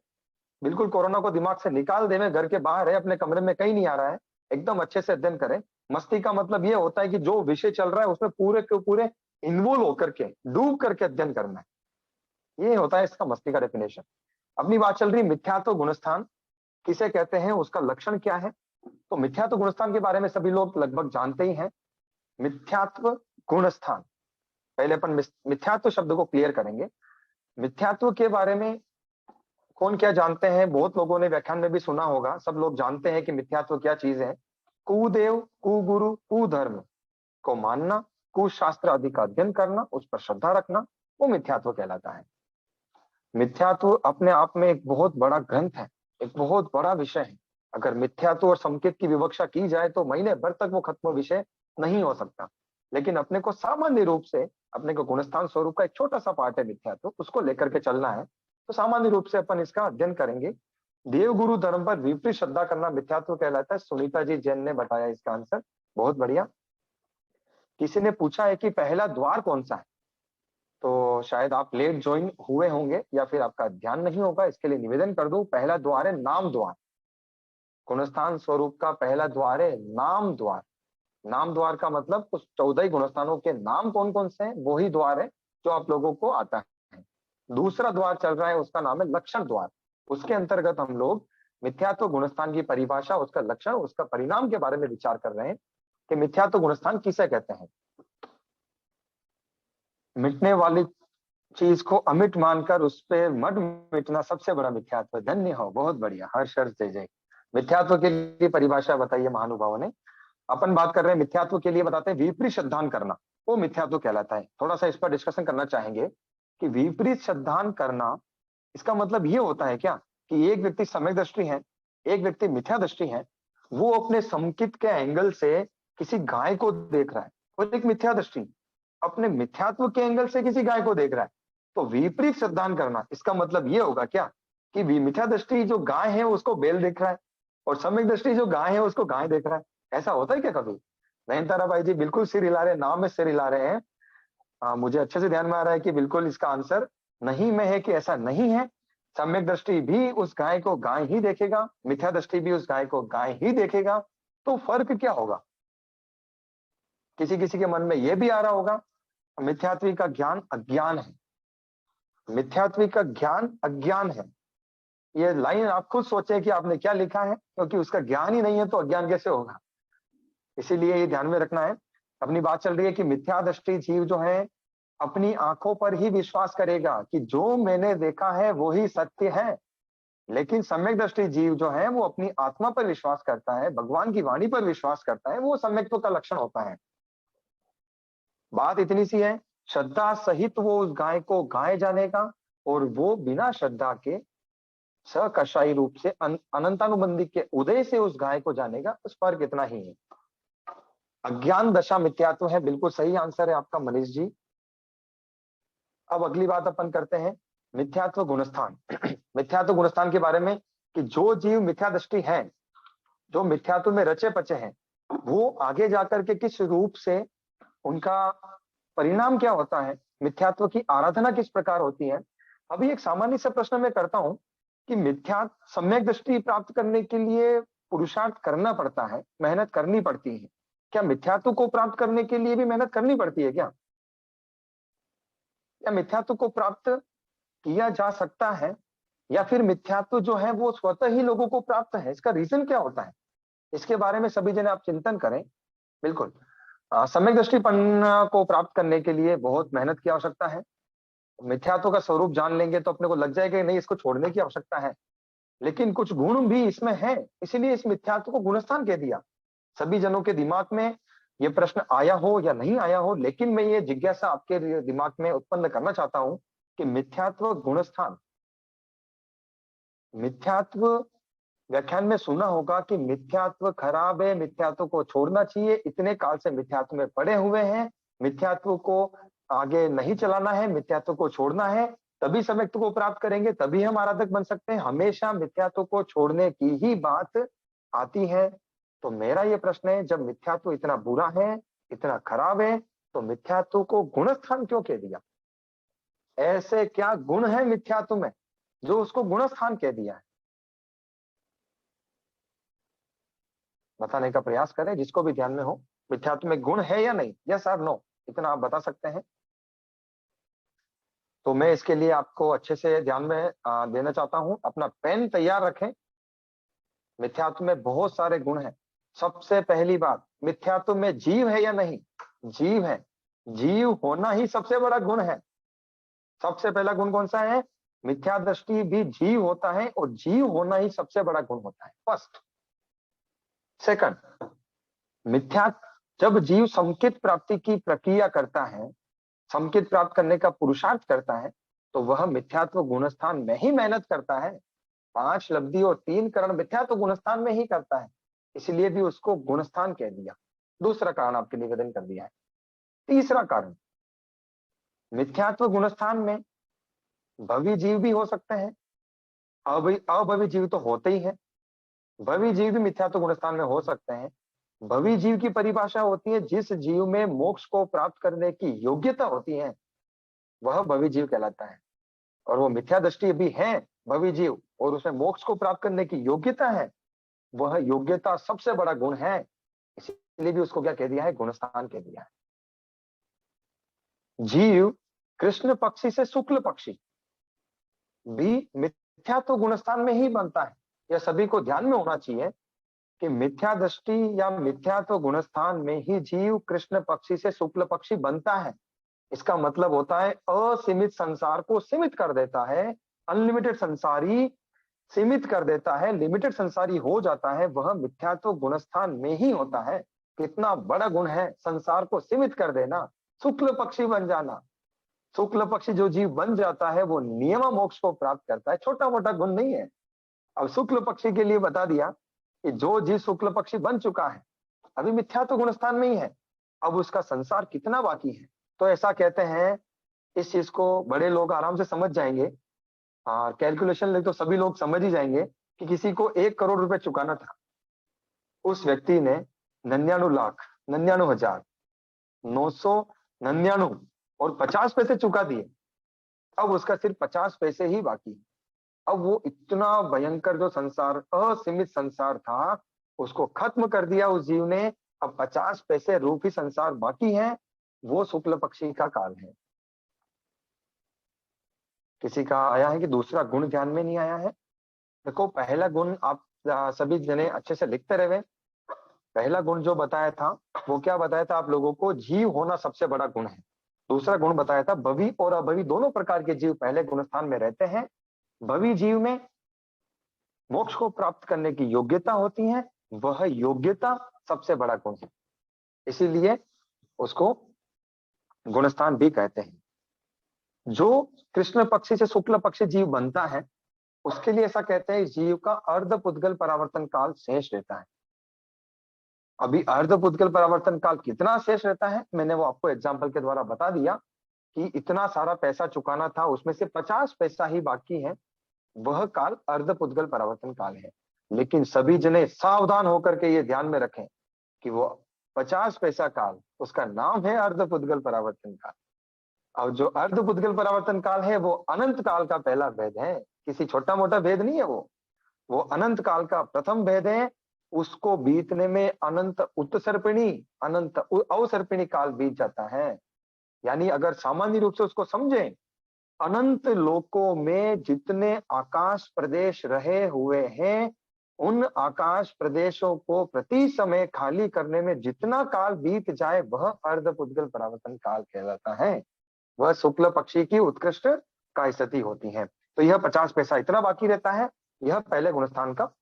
बिल्कुल कोरोना को दिमाग से निकाल देवे, घर के बाहर है, अपने कमरे में कहीं नहीं आ रहा है, एकदम अच्छे से अध्ययन करें। मस्ती का मतलब ये होता है कि जो विषय चल रहा है उसमें पूरे के पूरे इन्वॉल्व होकर के, डूब करके अध्ययन करना है, ये होता है इसका मस्ती का डेफिनेशन। अपनी बात चल रही मिथ्यात्व गुणस्थान किसे कहते हैं, उसका लक्षण क्या है। तो मिथ्यात्व गुणस्थान के बारे में सभी लोग लगभग जानते ही हैं। मिथ्यात्व गुणस्थान, पहले अपन मिथ्यात्व शब्द को क्लियर करेंगे। मिथ्यात्व के बारे में कौन क्या जानते हैं, बहुत लोगों ने व्याख्यान में भी सुना होगा, सब लोग जानते हैं कि मिथ्यात्व क्या चीज है। कुदेव, कुगुरु, कुधर्म को मानना, कुशास्त्र आदि का अध्ययन करना, उस पर श्रद्धा रखना, वो मिथ्यात्व कहलाता है। मिथ्यात्व अपने आप में एक बहुत बड़ा ग्रंथ है, एक बहुत बड़ा विषय है। अगर मिथ्यात्व और संकेत की विवक्षा की जाए तो महीने भर तक वो खत्म विषय नहीं हो सकता। लेकिन अपने को सामान्य रूप से, अपने को गुणस्थान स्वरूप का एक छोटा सा पार्ट है मिथ्यात्व, उसको लेकर के चलना है। तो सामान्य रूप से अपन इसका अध्ययन करेंगे। देव गुरु धर्म पर विपरीत श्रद्धा करना मिथ्यात्व कहलाता है। सुनीता जी जैन ने बताया इसका आंसर, बहुत बढ़िया। किसी ने पूछा है कि पहला द्वार कौन सा है, तो शायद आप लेट ज्वाइन हुए होंगे या फिर आपका ध्यान नहीं होगा, इसके लिए निवेदन कर दूं। पहला द्वार है नाम द्वार। गुणस्थान स्वरूप का पहला द्वार है नाम द्वार। नाम द्वार का मतलब उस 14 गुणस्थानों के नाम कौन कौन से हैं, वो ही द्वार है जो आप लोगों को आता है। दूसरा द्वार चल रहा है, उसका नाम है लक्षण द्वार। उसके अंतर्गत हम लोग मिथ्यात्व गुणस्थान की परिभाषा, उसका लक्षण, उसका परिणाम के बारे में विचार कर रहे हैं कि मिथ्यात्व गुणस्थान किसे कहते हैं। मिटने वाली चीज को अमिट मानकर उस पे मत मिटना सबसे बड़ा मिथ्यात्व। धन्य हो, बहुत बढ़िया, हर्ष हर्ष जय जय। मिथ्यात्व के लिए परिभाषा बताइए महानुभावों ने। अपन बात कर रहे हैं मिथ्यात्व के लिए, बताते हैं विपरीत श्रद्धान करना, वो मिथ्यात्व कहलाता है। थोड़ा सा इस पर डिस्कशन करना चाहेंगे कि विपरीत श्रद्धान करना, इसका मतलब ये होता है क्या कि एक व्यक्ति सम्यक दृष्टि है, एक व्यक्ति मिथ्या दृष्टि है, वो अपने समकित के एंगल से किसी गाय को देख रहा है, वो एक मिथ्या दृष्टि अपने मिथ्यात्व के एंगल से किसी गाय को देख रहा है। तो विपरीत श्रद्धान करना, इसका मतलब ये होगा क्या कि मिथ्या दृष्टि जो गाय है उसको बैल देख रहा है, और सम्यक दृष्टि जो गाय है उसको गाय देख रहा है। ऐसा होता है क्या कभी? नयनतारा भाई जी बिल्कुल सिर हिला रहे हैं, नाम में सिर हिला रहे हैं। मुझे अच्छे से ध्यान में आ रहा है कि बिल्कुल इसका आंसर नहीं में है कि ऐसा नहीं है। सम्यक दृष्टि भी उस गाय को गाय ही देखेगा, मिथ्या दृष्टि भी उस गाय को गाय ही देखेगा। तो फर्क क्या होगा? किसी किसी के मन में यह भी आ रहा होगा मिथ्यात्वी का ज्ञान अज्ञान है, मिथ्यात्वी का ज्ञान अज्ञान है। ये लाइन आप खुद सोचे कि आपने क्या लिखा है, क्योंकि उसका ज्ञान ही नहीं है तो अज्ञान कैसे होगा। इसीलिए ये ध्यान में रखना है। अपनी बात चल रही है कि मिथ्या दृष्टि जीव जो है अपनी आंखों पर ही विश्वास करेगा कि जो मैंने देखा है वो ही सत्य है। लेकिन सम्यक दृष्टि जीव जो है वो अपनी आत्मा पर विश्वास करता है, भगवान की वाणी पर विश्वास करता है, वो सम्यक्त्व का लक्षण होता है। बात इतनी सी है, श्रद्धा सहित वो उस गाय को गाय जानेगा, और वो बिना श्रद्धा के सकषायी रूप से अनंतानुबंधी के उदय से उस गाय को जानेगा। उस फर्क इतना ही है। अज्ञान दशा मिथ्यात्व है, बिल्कुल सही आंसर है आपका मनीष जी। अब अगली बात अपन करते हैं मिथ्यात्व गुणस्थान। मिथ्यात्व गुणस्थान के बारे में कि जो जीव मिथ्या दृष्टि है, जो मिथ्यात्व में रचे पचे हैं, वो आगे जाकर के किस रूप से, उनका परिणाम क्या होता है, मिथ्यात्व की आराधना किस प्रकार होती है। अभी एक सामान्य सा प्रश्न मैं करता हूं कि मिथ्या सम्यक दृष्टि प्राप्त करने के लिए पुरुषार्थ करना पड़ता है, मेहनत करनी पड़ती है। क्या मिथ्यात्व को प्राप्त करने के लिए भी मेहनत करनी पड़ती है क्या? या मिथ्यात्व को प्राप्त किया जा सकता है, या फिर मिथ्यात्व जो है वो स्वतः ही लोगों को प्राप्त है? इसका रीजन क्या होता है, इसके बारे में सभी जने आप चिंतन करें। बिल्कुल सम्यक दृष्टिपन्न को प्राप्त करने के लिए बहुत मेहनत की आवश्यकता है। मिथ्यात्व का स्वरूप जान लेंगे तो अपने को लग जाएगा नहीं, इसको छोड़ने की आवश्यकता है। लेकिन कुछ गुण भी इसमें है, इसीलिए इस मिथ्यात्व को गुणस्थान कह दिया। सभी जनों के दिमाग में ये प्रश्न आया हो या नहीं आया हो, लेकिन मैं ये जिज्ञासा आपके दिमाग में उत्पन्न करना चाहता हूं कि मिथ्यात्व गुणस्थान, मिथ्यात्व व्याख्यान में सुना होगा कि मिथ्यात्व खराब है, मिथ्यात्व को छोड़ना चाहिए, इतने काल से मिथ्यात्व में पड़े हुए हैं, मिथ्यात्व को आगे नहीं चलाना है, मिथ्यात्व को छोड़ना है, तभी सम्यक्त्व को प्राप्त करेंगे, तभी हम आराधक बन सकते हैं। हमेशा मिथ्यात्व को छोड़ने की ही बात आती है। तो मेरा ये प्रश्न है, जब मिथ्यात्व इतना बुरा है, इतना खराब है, तो मिथ्यात्व को गुणस्थान क्यों कह दिया? ऐसे क्या गुण है मिथ्यात्व में जो उसको गुणस्थान कह दिया है? बताने का प्रयास करें जिसको भी ध्यान में हो, मिथ्यात्व में गुण है या नहीं, यस और नो, इतना आप बता सकते हैं। तो मैं इसके लिए आपको अच्छे से ध्यान में देना चाहता हूं, अपना पेन तैयार रखें। मिथ्यात्व में बहुत सारे गुण हैं। सबसे पहली बात, मिथ्यात्व में जीव है या नहीं? जीव है। जीव होना ही सबसे बड़ा गुण है। सबसे पहला गुण कौन सा है? मिथ्या दृष्टि भी जीव होता है, और जीव होना ही सबसे बड़ा गुण होता है, फर्स्ट। सेकंड, मिथ्या जब जीव संकेत प्राप्ति की प्रक्रिया करता है, संकेत प्राप्त करने का पुरुषार्थ करता है, तो वह मिथ्यात्व गुणस्थान में ही मेहनत करता है। 5 लब्धि और 3 करण मिथ्यात्व गुणस्थान में ही करता है, इसलिए भी उसको गुणस्थान कह दिया। दूसरा कारण आपके निवेदन कर दिया है। तीसरा कारण, मिथ्यात्व गुणस्थान में भवी जीव भी हो सकते हैं, अभवी जीव तो होते ही हैं, भवी जीव भी मिथ्यात्व गुणस्थान में हो सकते हैं। भवी जीव की परिभाषा होती है जिस जीव में मोक्ष को प्राप्त करने की योग्यता होती है, वह भवी जीव कहलाता है। और वो मिथ्या दृष्टि भी है भवी जीव, और उसमें मोक्ष को प्राप्त करने की योग्यता है, वह योग्यता सबसे बड़ा गुण है, इसलिए भी उसको क्या कह दिया है? गुणस्थान कह दिया है। जीव कृष्ण पक्षी से शुक्ल पक्षी भी मिथ्यात्व गुणस्थान में ही बनता है। यह सभी को ध्यान में होना चाहिए कि मिथ्या दृष्टि या मिथ्यात्व गुणस्थान में ही जीव कृष्ण पक्षी से शुक्ल पक्षी बनता है। इसका मतलब होता है असीमित संसार को सीमित कर देता है, अनलिमिटेड संसारी सीमित कर देता है, लिमिटेड संसारी हो जाता है, वह मिथ्यात्व गुणस्थान में ही होता है। कितना बड़ा गुण है संसार को सीमित कर देना, शुक्ल पक्षी बन जाना। शुक्ल पक्षी जो जीव बन जाता है वो नियम मोक्ष को प्राप्त करता है, छोटा मोटा गुण नहीं है। अब शुक्ल पक्षी के लिए बता दिया कि जो जीव शुक्ल पक्षी बन चुका है, अभी मिथ्यात्व गुणस्थान में ही है, अब उसका संसार कितना बाकी है। तो ऐसा कहते हैं, इस चीज को बड़े लोग आराम से समझ जाएंगे, और कैलकुलेशन ले तो सभी लोग समझ ही जाएंगे कि किसी को 1 करोड़ रुपए चुकाना था, उस व्यक्ति ने 99,99,999 और 50 पैसे चुका दिए, अब उसका सिर्फ 50 पैसे ही बाकी है। अब वो इतना भयंकर जो संसार, असीमित संसार था, उसको खत्म कर दिया उस जीव ने। अब 50 पैसे रूपी संसार बाकी है, वो शुक्ल पक्षी का काल है। किसी का आया है कि दूसरा गुण ध्यान में नहीं आया है? देखो, पहला गुण आप सभी जने अच्छे से लिखते रहे। पहला गुण जो बताया था वो क्या बताया था आप लोगों को? जीव होना सबसे बड़ा गुण है। दूसरा गुण बताया था भवी और अभवी दोनों प्रकार के जीव पहले गुणस्थान में रहते हैं। भवी जीव में मोक्ष को प्राप्त करने की योग्यता होती है, वह योग्यता सबसे बड़ा गुण है, इसीलिए उसको गुणस्थान भी कहते हैं। जो कृष्ण पक्षी से शुक्ल पक्षी जीव बनता है, उसके लिए ऐसा कहते हैं, जीव का अर्ध पुद्गल परावर्तन काल शेष रहता है। अभी अर्ध पुद्गल परावर्तन काल कितना शेष रहता है, मैंने वो आपको एग्जाम्पल के द्वारा बता दिया कि इतना सारा पैसा चुकाना था, उसमें से 50 पैसा ही बाकी है, वह काल अर्ध पुद्गल परावर्तन काल है। लेकिन सभी जने सावधान होकर के ये ध्यान में रखें कि वो 50 पैसा काल, उसका नाम है अर्ध पुद्गल परावर्तन काल। और जो अर्ध पुद्गल परावर्तन काल है वो अनंत काल का पहला भेद है, किसी छोटा मोटा भेद नहीं है। वो अनंत काल का प्रथम भेद है। उसको बीतने में अनंत उत्सर्पिणी, अनंत अवसर्पिणी काल बीत जाता है। यानी अगर सामान्य रूप से उसको समझें, अनंत लोकों में जितने आकाश प्रदेश रहे हुए हैं, उन आकाश प्रदेशों को प्रति समय खाली करने में जितना काल बीत जाए, वह अर्ध पुद्गल परावर्तन काल कहलाता है। वह शुक्ल पक्षी की उत्कृष्ट का स्थिति होती है। तो यह 50 पैसा इतना बाकी रहता है, यह पहले गुणस्थान का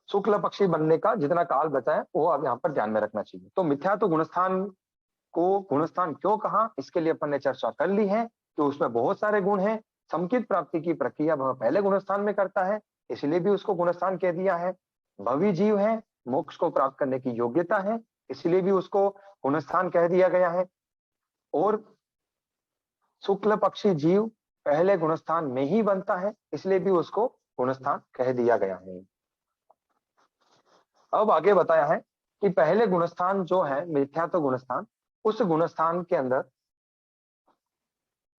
शुक्ल पक्षी बनने का जितना काल बचा है वो अब यहाँ पर ध्यान में रखना चाहिए। तो मिथ्यात्व गुणस्थान को गुणस्थान क्यों कहा, इसके लिए अपन ने चर्चा कर ली है कि उसमें बहुत सारे गुण हैं। संकित प्राप्ति की प्रक्रिया वह पहले गुणस्थान में करता है, इसलिए भी उसको गुणस्थान कह दिया है। भवी जीव है, मोक्ष को प्राप्त करने की योग्यता है, इसलिए भी उसको गुणस्थान कह दिया गया है, और शुक्ल पक्षी जीव पहले गुणस्थान में ही बनता है, इसलिए भी उसको गुणस्थान कह दिया गया है। अब आगे बताया है कि पहले गुणस्थान जो है मिथ्यात्व गुणस्थान, उस गुणस्थान के अंदर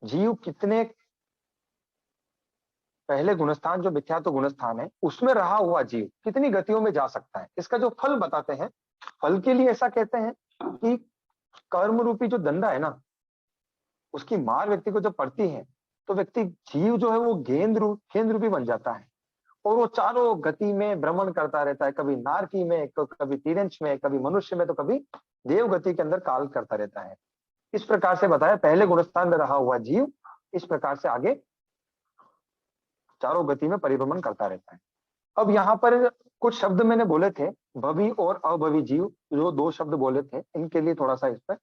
जीव कितने, पहले गुणस्थान जो मिथ्यात्व गुणस्थान है उसमें रहा हुआ जीव कितनी गतियों में जा सकता है, इसका जो फल बताते हैं। फल के लिए ऐसा कहते हैं कि कर्म रूपी जो दंडा है ना, उसकी मार व्यक्ति को जब पड़ती है तो व्यक्ति जीव जो है वो गेंद रूपी बन जाता है, और वो चारों गति में भ्रमण करता रहता है, कभी नारकी में, कभी तिरंच में, कभी मनुष्य में, तो कभी देव गति के अंदर काल करता रहता है। इस प्रकार से बताया पहले गुणस्थान में रहा हुआ जीव इस प्रकार से आगे चारों गति में परिभ्रमण करता रहता है। अब यहाँ पर कुछ शब्द मैंने बोले थे, भवी और अभवी जीव, जो दो शब्द बोले थे, इनके लिए थोड़ा सा इस पर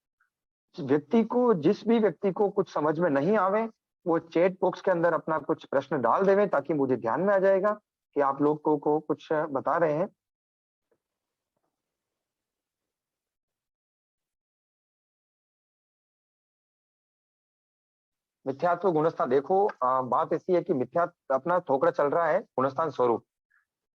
व्यक्ति को, जिस भी व्यक्ति को कुछ समझ में नहीं आवे, वो चैट बॉक्स के अंदर अपना कुछ प्रश्न डाल देवे, ताकि मुझे ध्यान में आ जाएगा कि आप लोग को कुछ बता रहे हैं। मिथ्यात्व गुणस्थान देखो, बात ऐसी है कि मिथ्या अपना थोकड़ा चल रहा है गुणस्थान स्वरूप,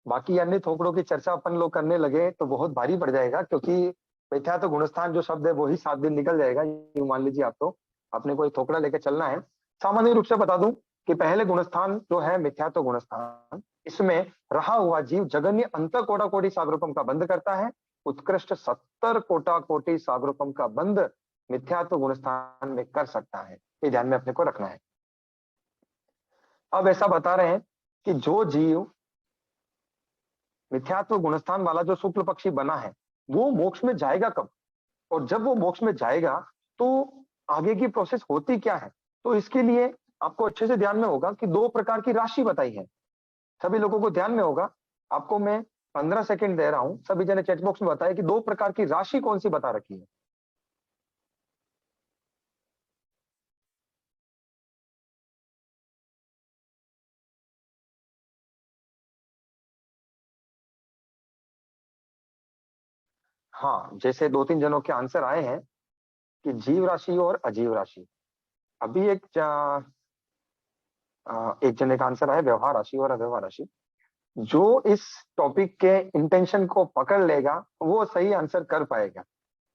बाकी अन्य थोकड़ों की चर्चा अपन लोग करने लगे तो बहुत भारी पड़ जाएगा, क्योंकि मिथ्यात्व गुणस्थान जो शब्द है वो ही 7 दिन निकल जाएगा। ये मान लीजिए आप, तो अपने को एक थोकड़ा लेके चलना है। सामान्य रूप से बता दूं कि पहले गुणस्थान जो है मिथ्यात्व गुणस्थान, इसमें रहा हुआ जीव जगन्य अंत कोटा कोटि सागरोपम का बंध करता है, उत्कृष्ट 70 कोटा कोटि सागरोपम का बंध मिथ्यात्व गुणस्थान में कर सकता है। ये ध्यान में अपने को रखना है। अब ऐसा बता रहे हैं कि जो जीव मिथ्यात्व गुणस्थान वाला जो शुक्ल पक्षी बना है, वो मोक्ष में जाएगा कब, और जब वो मोक्ष में जाएगा तो आगे की प्रोसेस होती क्या है। तो इसके लिए आपको अच्छे से ध्यान में होगा कि 2 प्रकार की राशि बताई है। सभी लोगों को ध्यान में होगा, आपको मैं 15 सेकंड दे रहा हूं, सभी जने चैट बॉक्स में बताए कि 2 प्रकार की राशि कौन सी बता रखी है। हाँ, जैसे 2-3 जनों के आंसर आए हैं कि जीव राशि और अजीव राशि। अभी एक जने का आंसर आया व्यवहार राशि और अव्यवहार राशि। जो इस टॉपिक के इंटेंशन को पकड़ लेगा वो सही आंसर कर पाएगा।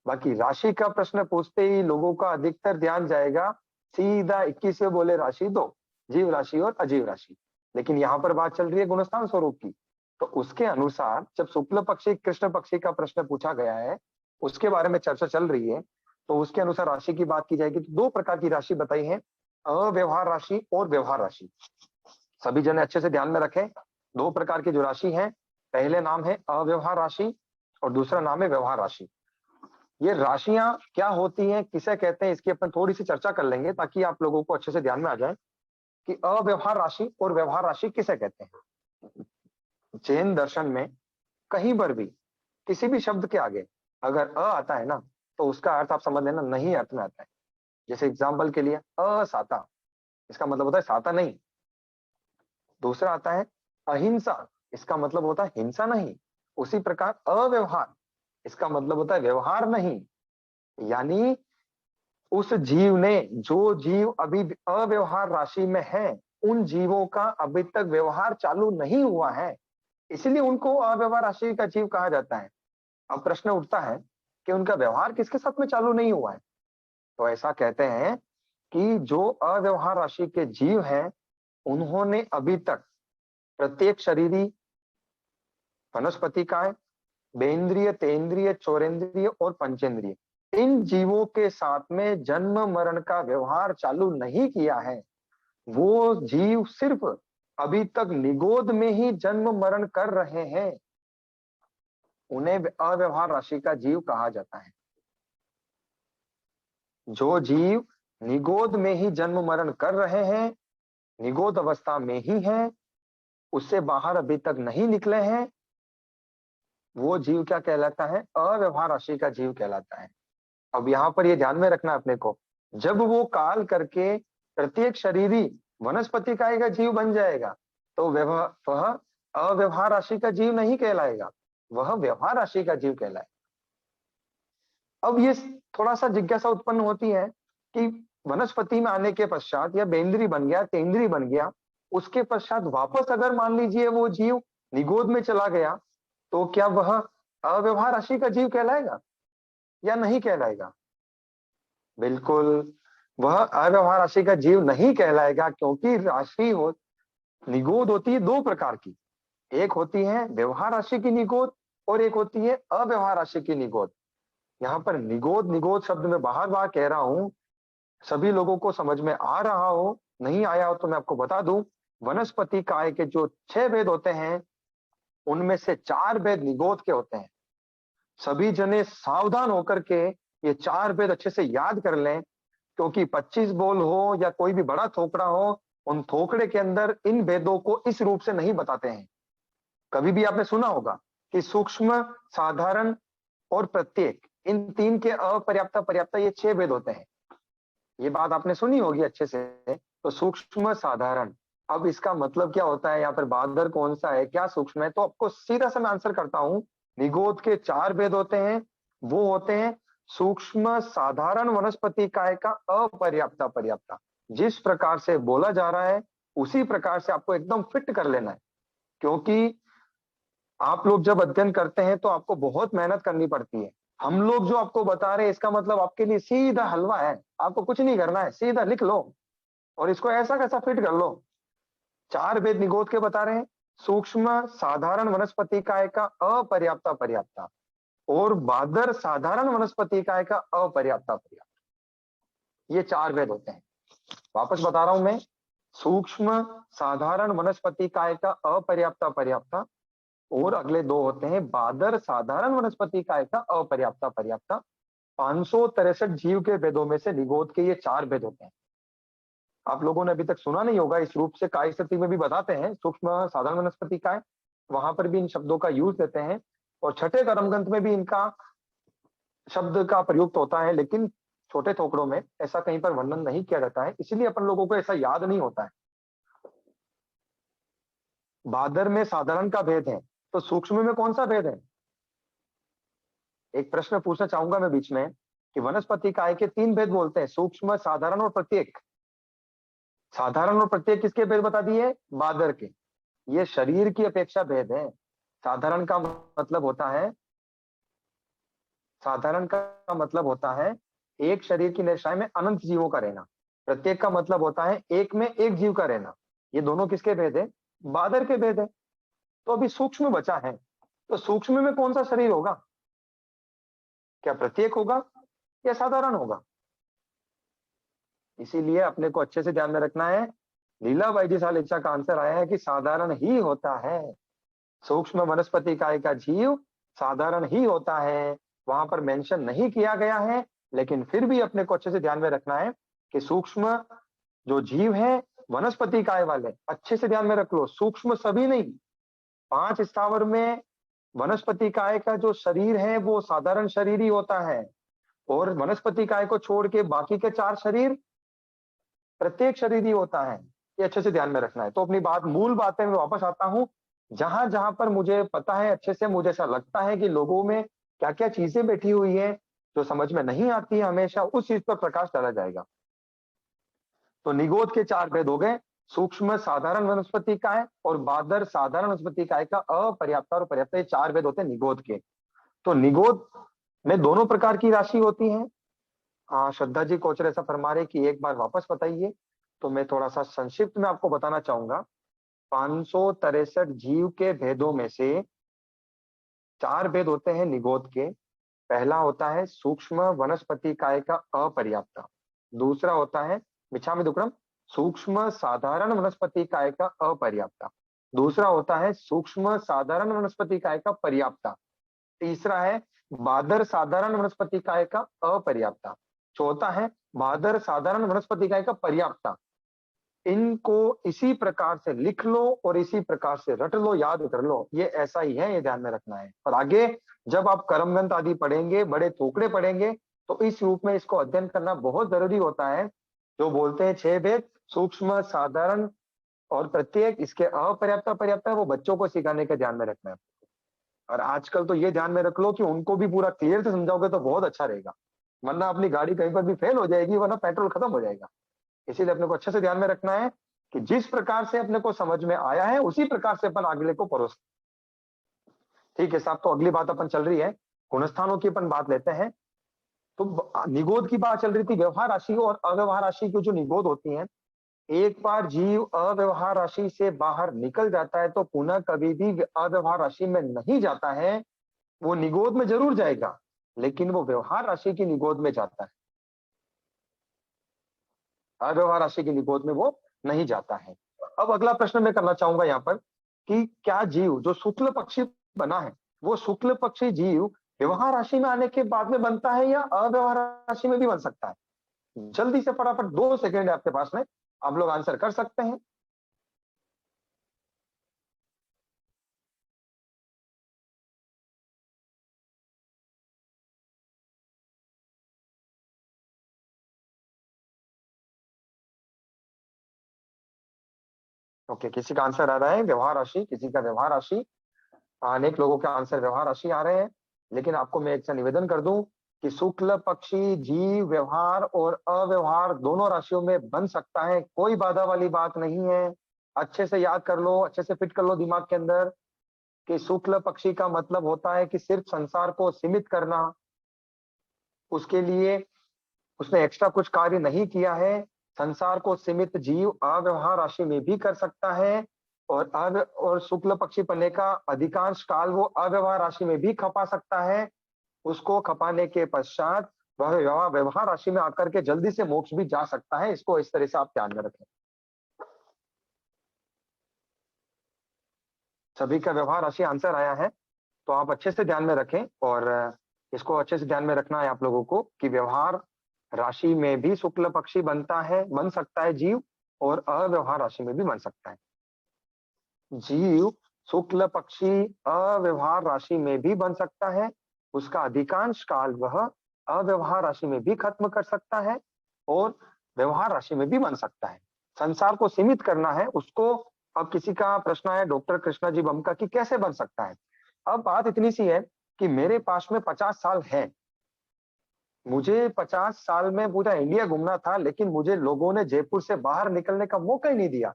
बाकी राशि का प्रश्न पूछते ही लोगों का अधिकतर ध्यान जाएगा सीधा 21वें बोले राशि दो, जीव राशि और अजीव राशि। लेकिन यहाँ पर बात चल रही है गुणस्थान स्वरूप की, तो उसके अनुसार जब शुक्ल पक्षी कृष्ण पक्षी का प्रश्न पूछा गया है, उसके बारे में चर्चा चल रही है, तो उसके अनुसार राशि की बात की जाएगी। तो 2 प्रकार की राशि बताई है, अव्यवहार राशि और व्यवहार राशि। सभी जने अच्छे से ध्यान में रखें, 2 प्रकार की जो राशि है, पहले नाम है अव्यवहार राशि और दूसरा नाम है व्यवहार राशि। ये राशियां क्या होती हैं, किसे कहते हैं, इसकी अपन थोड़ी सी चर्चा कर लेंगे ताकि आप लोगों को अच्छे से ध्यान में आ जाए कि अव्यवहार राशि और व्यवहार राशि किसे कहते हैं। जैन दर्शन में कहीं पर भी किसी भी शब्द के आगे अगर अ आता है ना, तो उसका अर्थ आप समझ लेना नहीं अर्थ में आता है। जैसे एग्जाम्पल के लिए असाता, इसका मतलब होता है साता नहीं। दूसरा आता है अहिंसा, इसका मतलब होता है हिंसा नहीं। उसी प्रकार अव्यवहार, इसका मतलब होता है व्यवहार नहीं। यानी उस जीव ने, जो जीव अभी अव्यवहार राशि में है, उन जीवों का अभी तक व्यवहार चालू नहीं हुआ है, इसलिए उनको अव्यवहार राशि का जीव कहा जाता है। अब प्रश्न उठता है कि उनका व्यवहार किसके साथ में चालू नहीं हुआ है। तो ऐसा कहते हैं कि जो अव्यवहार राशि के जीव हैं, उन्होंने अभी तक प्रत्येक शरीरी, वनस्पतिकाय, बेंद्रिय, तेंद्रिय, चौरेंद्रिय और पंचेंद्रिय, इन जीवों के साथ में जन्म मरण का व्यवहार चालू नहीं किया है। वो जीव सिर्फ अभी तक निगोद में ही जन्म मरण कर रहे हैं, उन्हें अव्यवहार राशि का जीव कहा जाता है। जो जीव निगोद में ही जन्म मरण कर रहे हैं, निगोद अवस्था में ही हैं, उससे बाहर अभी तक नहीं निकले हैं, वो जीव क्या कहलाता है, अव्यवहार राशि का जीव कहलाता है। अब यहाँ पर ये ध्यान में रखना अपने को, जब वो काल करके प्रत्येक शरीरी वनस्पति का जीव बन जाएगा, तो वह अव्यवहार राशि का जीव नहीं कहलाएगा, वह व्यवहार राशि का जीव कहलाएगा। अब ये थोड़ा सा जिज्ञासा उत्पन्न होती है कि वनस्पति में आने के पश्चात या बेंद्री बन गया, तेंद्री बन गया, उसके पश्चात वापस अगर मान लीजिए वो जीव निगोद में चला गया, तो क्या वह अव्यवहार राशि का जीव कहलाएगा या नहीं कहलाएगा? बिल्कुल, वह अव्यवहार राशि का जीव नहीं कहलाएगा, क्योंकि राशि हो निगोद होती है दो प्रकार की। एक होती है व्यवहार राशि की निगोद और एक होती है अव्यवहार राशि की निगोद। यहाँ पर निगोद निगोद शब्द में बार बार कह रहा हूं, सभी लोगों को समझ में आ रहा हो, नहीं आया हो तो मैं आपको बता दूं, वनस्पति काय के जो 6 भेद होते हैं, उनमें से 4 भेद निगोद के होते हैं। सभी जने सावधान होकर के ये 4 भेद अच्छे से याद कर लें, क्योंकि 25 बोल हो या कोई भी बड़ा थोकड़ा हो, उन थोकड़े के अंदर इन भेदों को इस रूप से नहीं बताते हैं। कभी भी आपने सुना होगा कि सूक्ष्म, साधारण और प्रत्येक, इन 3 के अपर्याप्ता, पर्याप्ता, ये 6 भेद होते हैं। ये बात आपने सुनी होगी अच्छे से। तो सूक्ष्म, साधारण, अब इसका मतलब क्या होता है? यहाँ पर बादर कौन सा है, क्या सूक्ष्म है? तो आपको सीधा सा मैं आंसर करता हूं, निगोद के 4 भेद होते हैं। वो होते हैं सूक्ष्म, साधारण वनस्पति काय का अपर्याप्ता, पर्याप्ता। जिस प्रकार से बोला जा रहा है उसी प्रकार से आपको एकदम फिट कर लेना है, क्योंकि आप लोग जब अध्ययन करते हैं तो आपको बहुत मेहनत करनी पड़ती है। हम लोग जो आपको बता रहे हैं इसका मतलब आपके लिए सीधा हलवा है, आपको कुछ नहीं करना है, सीधा लिख लो और इसको ऐसा कैसा फिट कर लो। 4 भेद निगोद के बता रहे हैं, सूक्ष्म, साधारण वनस्पति काय का अपर्याप्ता, पर्याप्ता, और बादर साधारण वनस्पति काय का अपर्याप्ता, पर्याप्ता। ये 4 भेद होते हैं। वापस बता रहा हूं मैं, सूक्ष्म, साधारण वनस्पति काय का अपर्याप्ता, पर्याप्ता, और अगले 2 होते हैं बादर साधारण वनस्पति काय का अपर्याप्ता, पर्याप्ता। 563 जीव के भेदों में से निगोद के ये 4 भेद होते हैं। आप लोगों ने अभी तक सुना नहीं होगा, इस रूप से काय स्थिति में भी बताते हैं, सूक्ष्म, साधारण वनस्पति काय, वहां पर भी इन शब्दों का यूज देते हैं, और छठे कर्मग्रंथ में भी इनका शब्द का प्रयुक्त होता है, लेकिन छोटे थोकड़ों में ऐसा कहीं पर वर्णन नहीं किया जाता है, इसलिए अपन लोगों को ऐसा याद नहीं होता है। बादर में साधारण का भेद है, तो सूक्ष्म में कौन सा भेद है? एक प्रश्न पूछना चाहूंगा मैं बीच में कि वनस्पति काय के 3 भेद बोलते हैं, सूक्ष्म, साधारण और प्रत्येक। साधारण और प्रत्येक किसके भेद बता दिए? बादर के। ये शरीर की अपेक्षा भेद है। साधारण का मतलब होता है, साधारण का मतलब होता है एक शरीर की निशाई में अनंत जीवों का रहना। प्रत्येक का मतलब होता है एक में एक जीव का रहना। ये दोनों किसके भेद है? बादर के भेद है। तो अभी सूक्ष्म बचा है, तो सूक्ष्म में कौन सा शरीर होगा? क्या प्रत्येक होगा या साधारण होगा? इसीलिए अपने को अच्छे से ध्यान में रखना है। लीलाबाई जी सालेचा का आंसर आया है कि साधारण ही होता है। सूक्ष्म वनस्पति काय का जीव साधारण ही होता है, वहां पर मेंशन नहीं किया गया है, लेकिन फिर भी अपने को अच्छे से ध्यान में रखना है कि सूक्ष्म जो जीव है वनस्पति काय वाले, अच्छे से ध्यान में रख लो, सूक्ष्म सभी नहीं। 5 स्थावर में वनस्पति काय का जो शरीर है वो साधारण शरीर ही होता है, और वनस्पति काय को छोड़ के बाकी के 4 शरीर प्रत्येक शरीर ही होता है। ये अच्छे से ध्यान में रखना है। तो अपनी बात, मूल बातें में वापस आता हूं, जहां जहां पर मुझे पता है अच्छे से, मुझे ऐसा लगता है कि लोगों में क्या क्या चीजें बैठी हुई है जो समझ में नहीं आती है, हमेशा उस चीज पर प्रकाश डाला जाएगा। तो निगोद के 4 भेद हो गए, सूक्ष्म, साधारण वनस्पति काय और बादर साधारण वनस्पति काय का अपर्याप्ता और पर्याप्ता, ये 4 भेद होते हैं निगोद के। तो निगोद में दोनों प्रकार की राशि होती है। हाँ, श्रद्धा जी कोचर ऐसा फरमा रहे कि एक बार वापस बताइए, तो मैं थोड़ा सा संक्षिप्त में आपको बताना चाहूंगा। 563 जीव के भेदों में से 4 भेद होते हैं निगोद के। पहला होता है सूक्ष्म वनस्पति काय का अपर्याप्ता, दूसरा होता है मिच्छामि दुक्कडम सूक्ष्म साधारण वनस्पति काय का अपर्याप्ता, दूसरा होता है सूक्ष्म साधारण वनस्पति काय का पर्याप्ता, तीसरा है बादर साधारण वनस्पति काय का अपर्याप्ता, चौथा है बादर साधारण वनस्पति काय का पर्याप्ता। इनको इसी प्रकार से लिख लो और इसी प्रकार से रट लो, याद कर लो, ये ऐसा ही है, ये ध्यान में रखना है। और आगे जब आप कर्मग्रंथ आदि पढ़ेंगे, बड़े थोकड़े पढ़ेंगे, तो इस रूप में इसको अध्ययन करना बहुत जरूरी होता है। जो बोलते हैं 6 भेद, सूक्ष्म, साधारण और प्रत्येक, इसके अपर्याप्ता, पर्याप्ता, वो बच्चों को सिखाने के ध्यान में रखना है। और आजकल तो ये ध्यान में रख लो कि उनको भी पूरा क्लियर से समझाओगे तो बहुत अच्छा रहेगा, वरना अपनी गाड़ी कहीं पर भी फेल हो जाएगी, वरना पेट्रोल खत्म हो जाएगा। इसीलिए अपने को अच्छे से ध्यान में रखना है कि जिस प्रकार से अपने को समझ में आया है उसी प्रकार से अपन अगले को परोस। ठीक है साहब, तो अगली बात अपन चल रही है गुणस्थानों की, अपन बात लेते हैं। तो निगोद की बात चल रही थी, व्यवहार राशि और अव्यवहार राशि की जो निगोद होती है, एक बार जीव अव्यवहार राशि से बाहर निकल जाता है तो पुनः कभी भी अव्यवहार राशि में नहीं जाता है। वो निगोद में जरूर जाएगा, लेकिन वो व्यवहार राशि की निगोद में जाता है, अव्यवहार राशि की निगोद में वो नहीं जाता है। अब अगला प्रश्न मैं करना चाहूंगा यहाँ पर कि क्या जीव जो शुक्ल पक्षी बना है, वो शुक्ल पक्षी जीव व्यवहार राशि में आने के बाद में बनता है या अव्यवहार राशि में भी बन सकता है? जल्दी से फटाफट 2 सेकंड है आपके पास में, आप लोग आंसर कर सकते हैं। ओके, किसी का आंसर आ रहा है व्यवहार राशि, किसी का व्यवहार राशि। अनेक लोगों के आंसर व्यवहार राशि आ रहे हैं, लेकिन आपको मैं एक सा निवेदन कर दूं कि शुक्ल पक्षी जीव व्यवहार और अव्यवहार दोनों राशियों में बन सकता है, कोई बाधा वाली बात नहीं है। अच्छे से याद कर लो, अच्छे से फिट कर लो दिमाग के अंदर कि शुक्ल पक्षी का मतलब होता है कि सिर्फ संसार को सीमित करना, उसके लिए उसने एक्स्ट्रा कुछ कार्य नहीं किया है। संसार को सीमित जीव अव्यवहार राशि में भी कर सकता है, और शुक्ल पक्षी पन्ने का अधिकांश काल वो अव्यवहार राशि में भी खपा सकता है। उसको खपाने के पश्चात वह व्यवहार राशि में आकर के जल्दी से मोक्ष भी जा सकता है। इसको इस तरह से आप ध्यान में रखें। सभी का व्यवहार राशि आंसर आया है, तो आप अच्छे से ध्यान में रखें, और इसको अच्छे से ध्यान में रखना है आप लोगों को कि व्यवहार राशि में भी शुक्ल पक्षी बन सकता है जीव, और अव्यवहार राशि में भी बन सकता है जीव। शुक्ल पक्षी अव्यवहार राशि में भी बन सकता है, उसका अधिकांश काल वह अव्यवहार राशि में भी खत्म कर सकता है, और व्यवहार राशि में भी बन सकता है। संसार को सीमित करना है उसको। अब किसी का प्रश्न है डॉक्टर कृष्णा जी बमका कि कैसे बन सकता है। अब बात इतनी सी है कि मेरे पास में 50 साल है, मुझे 50 साल में पूरा इंडिया घूमना था, लेकिन मुझे लोगों ने जयपुर से बाहर निकलने का मौका ही नहीं दिया।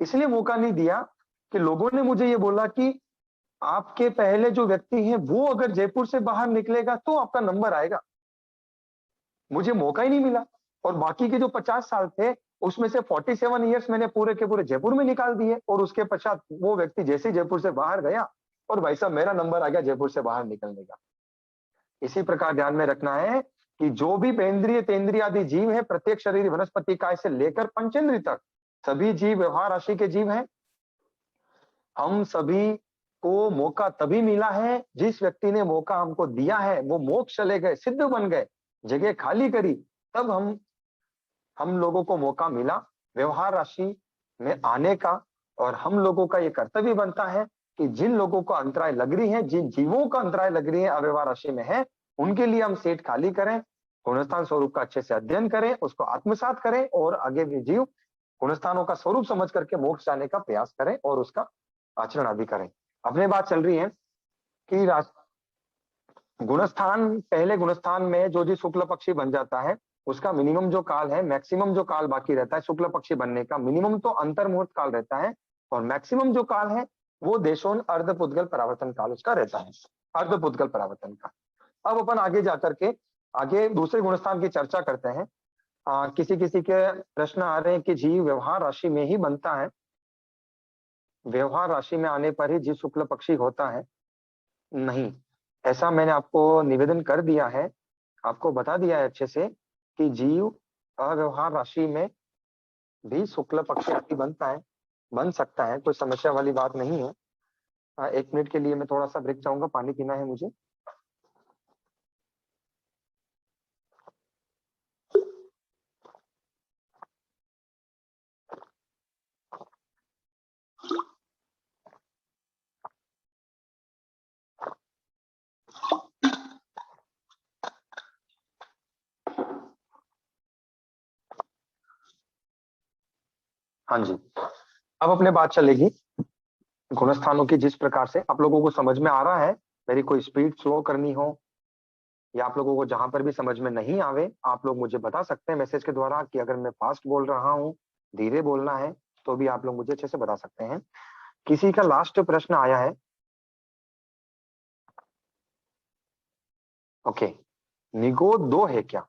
इसलिए मौका नहीं दिया कि लोगों ने मुझे ये बोला कि आपके पहले जो व्यक्ति हैं वो अगर जयपुर से बाहर निकलेगा तो आपका नंबर आएगा। मुझे मौका ही नहीं मिला, और बाकी के जो 50 साल थे उसमें से 47 ईयर्स मैंने पूरे के पूरे जयपुर में निकाल दिए, और उसके पश्चात वो व्यक्ति जैसे ही जयपुर से बाहर गया और भाई साहब मेरा नंबर आ गया जयपुर से बाहर निकलने का। इसी प्रकार ध्यान में रखना है कि जो भी पेंद्रिय तेंद्रिय आदि जीव है, प्रत्येक शरीर वनस्पति काय से लेकर पंचेंद्रिय तक सभी जीव व्यवहार राशि के जीव हैं। हम सभी को मौका तभी मिला है, जिस व्यक्ति ने मौका हमको दिया है वो मोक्ष चले गए, सिद्ध बन गए, जगह खाली करी, तब हम लोगों को मौका मिला व्यवहार राशि में आने का। और हम लोगों का ये कर्तव्य बनता है कि जिन लोगों को अंतराय लग रही है, जिन जीवों का अंतराय लग रही है अव्यवहार राशि में है, उनके लिए हम सीट खाली करें, गुणस्थान स्वरूप का अच्छे से अध्ययन करें, उसको आत्मसात करें, और आगे भी जीव गुणस्थानों का स्वरूप समझ करके मोक्ष जाने का प्रयास करें और उसका आचरण आदि करें। अपने बात चल रही है कि गुणस्थान, पहले गुणस्थान में जो जी शुक्ल पक्षी बन जाता है उसका मिनिमम जो काल है, मैक्सिमम जो काल बाकी रहता है शुक्ल पक्षी बनने का, मिनिमम तो अंतर मुहूर्त काल रहता है, और मैक्सिमम जो काल है वो देशोन अर्धपुद्गल परावर्तन काल उसका रहता है, अर्धपुद्गल परावर्तन का। अब अपन आगे जाकर के आगे दूसरे गुणस्थान की चर्चा करते हैं। किसी किसी के प्रश्न आ रहे हैं कि जीव व्यवहार राशि में ही बनता है, व्यवहार राशि में आने पर ही जीव शुक्ल पक्षी होता है? नहीं, ऐसा मैंने आपको निवेदन कर दिया है, आपको बता दिया है अच्छे से कि जीव अव्यवहार राशि में भी शुक्ल पक्षी आदि बनता है, बन सकता है, कोई समस्या वाली बात नहीं है। 1 मिनट के लिए मैं थोड़ा सा ब्रेक चाहूंगा, पानी पीना है मुझे। हाँ जी, अब अपने बात चलेगी गुणस्थानों की। जिस प्रकार से आप लोगों को समझ में आ रहा है मेरी कोई स्पीड स्लो करनी हो, या आप लोगों को जहां पर भी समझ में नहीं आवे, आप लोग मुझे बता सकते हैं मैसेज के द्वारा कि अगर मैं फास्ट बोल रहा हूँ, धीरे बोलना है, तो भी आप लोग मुझे अच्छे से बता सकते हैं। किसी का लास्ट प्रश्न आया है? ओके, निगोद 2 है क्या?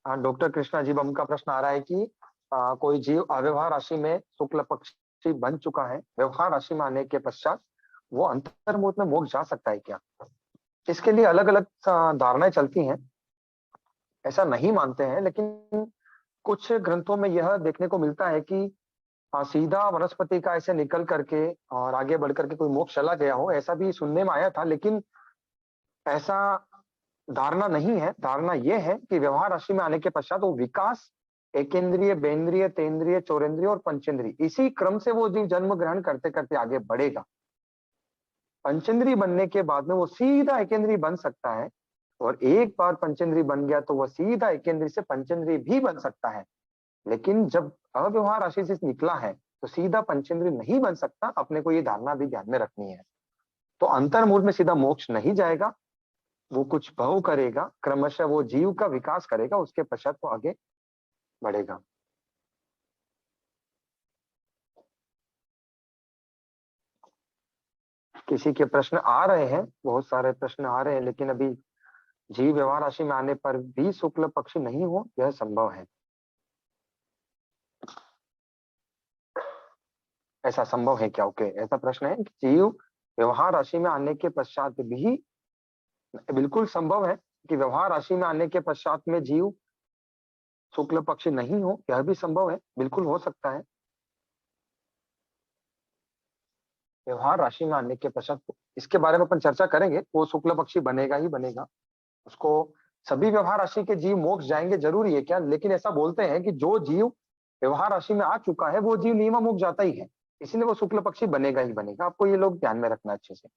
हाँ, डॉक्टर कृष्णा जी बम का प्रश्न आ रहा है कि कोई जीव अव्यवहार राशि में शुक्ल पक्षी बन चुका है, व्यवहार राशि में आने के पश्चात वो अंतर्मुख में मोक्ष जा सकता है क्या? इसके लिए अलग अलग धारणाएं चलती हैं, ऐसा नहीं मानते हैं, लेकिन कुछ ग्रंथों में यह देखने को मिलता है कि सीधा वनस्पति का ऐसे निकल करके और आगे बढ़ करके कोई मोक्ष चला गया हो, ऐसा भी सुनने में आया था, लेकिन ऐसा धारणा नहीं है। धारणा यह है कि व्यवहार राशि में आने के पश्चात वो विकास एकेंद्रिय, बेंद्रिय, तेंद्रिय, चौरेंद्रिय और पंचेंद्रिय, इसी क्रम से वो जीव जन्म ग्रहण करते करते आगे बढ़ेगा। पंचेंद्रिय बनने के बाद में वो सीधा एकेंद्रिय बन सकता है, और एक बार पंचेंद्रिय बन गया तो वह सीधा एकेंद्रिय से पंचेंद्रिय भी बन सकता है। लेकिन जब अव्यवहार राशि से निकला है तो सीधा पंचेंद्रिय नहीं बन सकता। अपने को ये धारणा भी ध्यान में रखनी है। तो अंतर्मूल में सीधा मोक्ष नहीं जाएगा, वो कुछ भव करेगा, क्रमशः वो जीव का विकास करेगा, उसके पश्चात वो आगे बढ़ेगा। किसी के प्रश्न आ रहे हैं, बहुत सारे प्रश्न आ रहे हैं, लेकिन अभी जीव व्यवहार राशि में आने पर भी शुक्ल पक्षी नहीं हो, यह संभव है। ऐसा संभव है क्या? ओके, ऐसा प्रश्न है कि जीव व्यवहार राशि में आने के पश्चात भी, बिल्कुल संभव है कि व्यवहार राशि में आने के पश्चात में जीव शुक्ल पक्षी नहीं हो, यह भी संभव है, बिल्कुल हो सकता है। व्यवहार राशि में आने के पश्चात इसके बारे में अपन चर्चा करेंगे, वो शुक्ल पक्षी बनेगा ही बनेगा। उसको सभी व्यवहार राशि के जीव मोक्ष जाएंगे जरूरी है क्या? लेकिन ऐसा बोलते हैं कि जो जीव व्यवहार राशि में आ चुका है वो जीव नियमा मोक्ष जाता ही है, इसलिए वो शुक्ल पक्षी बनेगा ही बनेगा। आपको ये लोग ध्यान में रखना अच्छे से।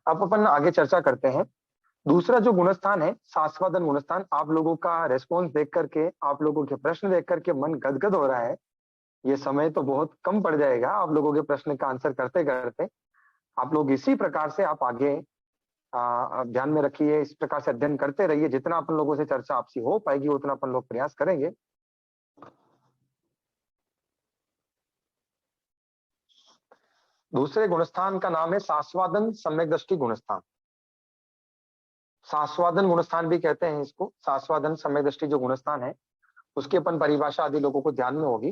अब अपन आगे चर्चा करते हैं। दूसरा जो गुणस्थान है, शाश्वतन गुणस्थान, आप लोगों का रेस्पॉन्स देख करके, आप लोगों के प्रश्न देख करके मन गदगद हो रहा है। ये समय तो बहुत कम पड़ जाएगा आप लोगों के प्रश्न का आंसर करते करते। आप लोग इसी प्रकार से आप आगे ध्यान में रखिए, इस प्रकार से अध्ययन करते रहिए। जितना अपन लोगों से चर्चा आपसी हो पाएगी उतना अपन लोग प्रयास करेंगे। दूसरे गुणस्थान का नाम है शाश्वादन सम्यक दृष्टि गुणस्थान। शाश्वादन गुणस्थान भी कहते हैं इसको। शाश्वादन सम्यक दृष्टि जो गुणस्थान है, उसकी अपन परिभाषा आदि लोगों को ध्यान में होगी।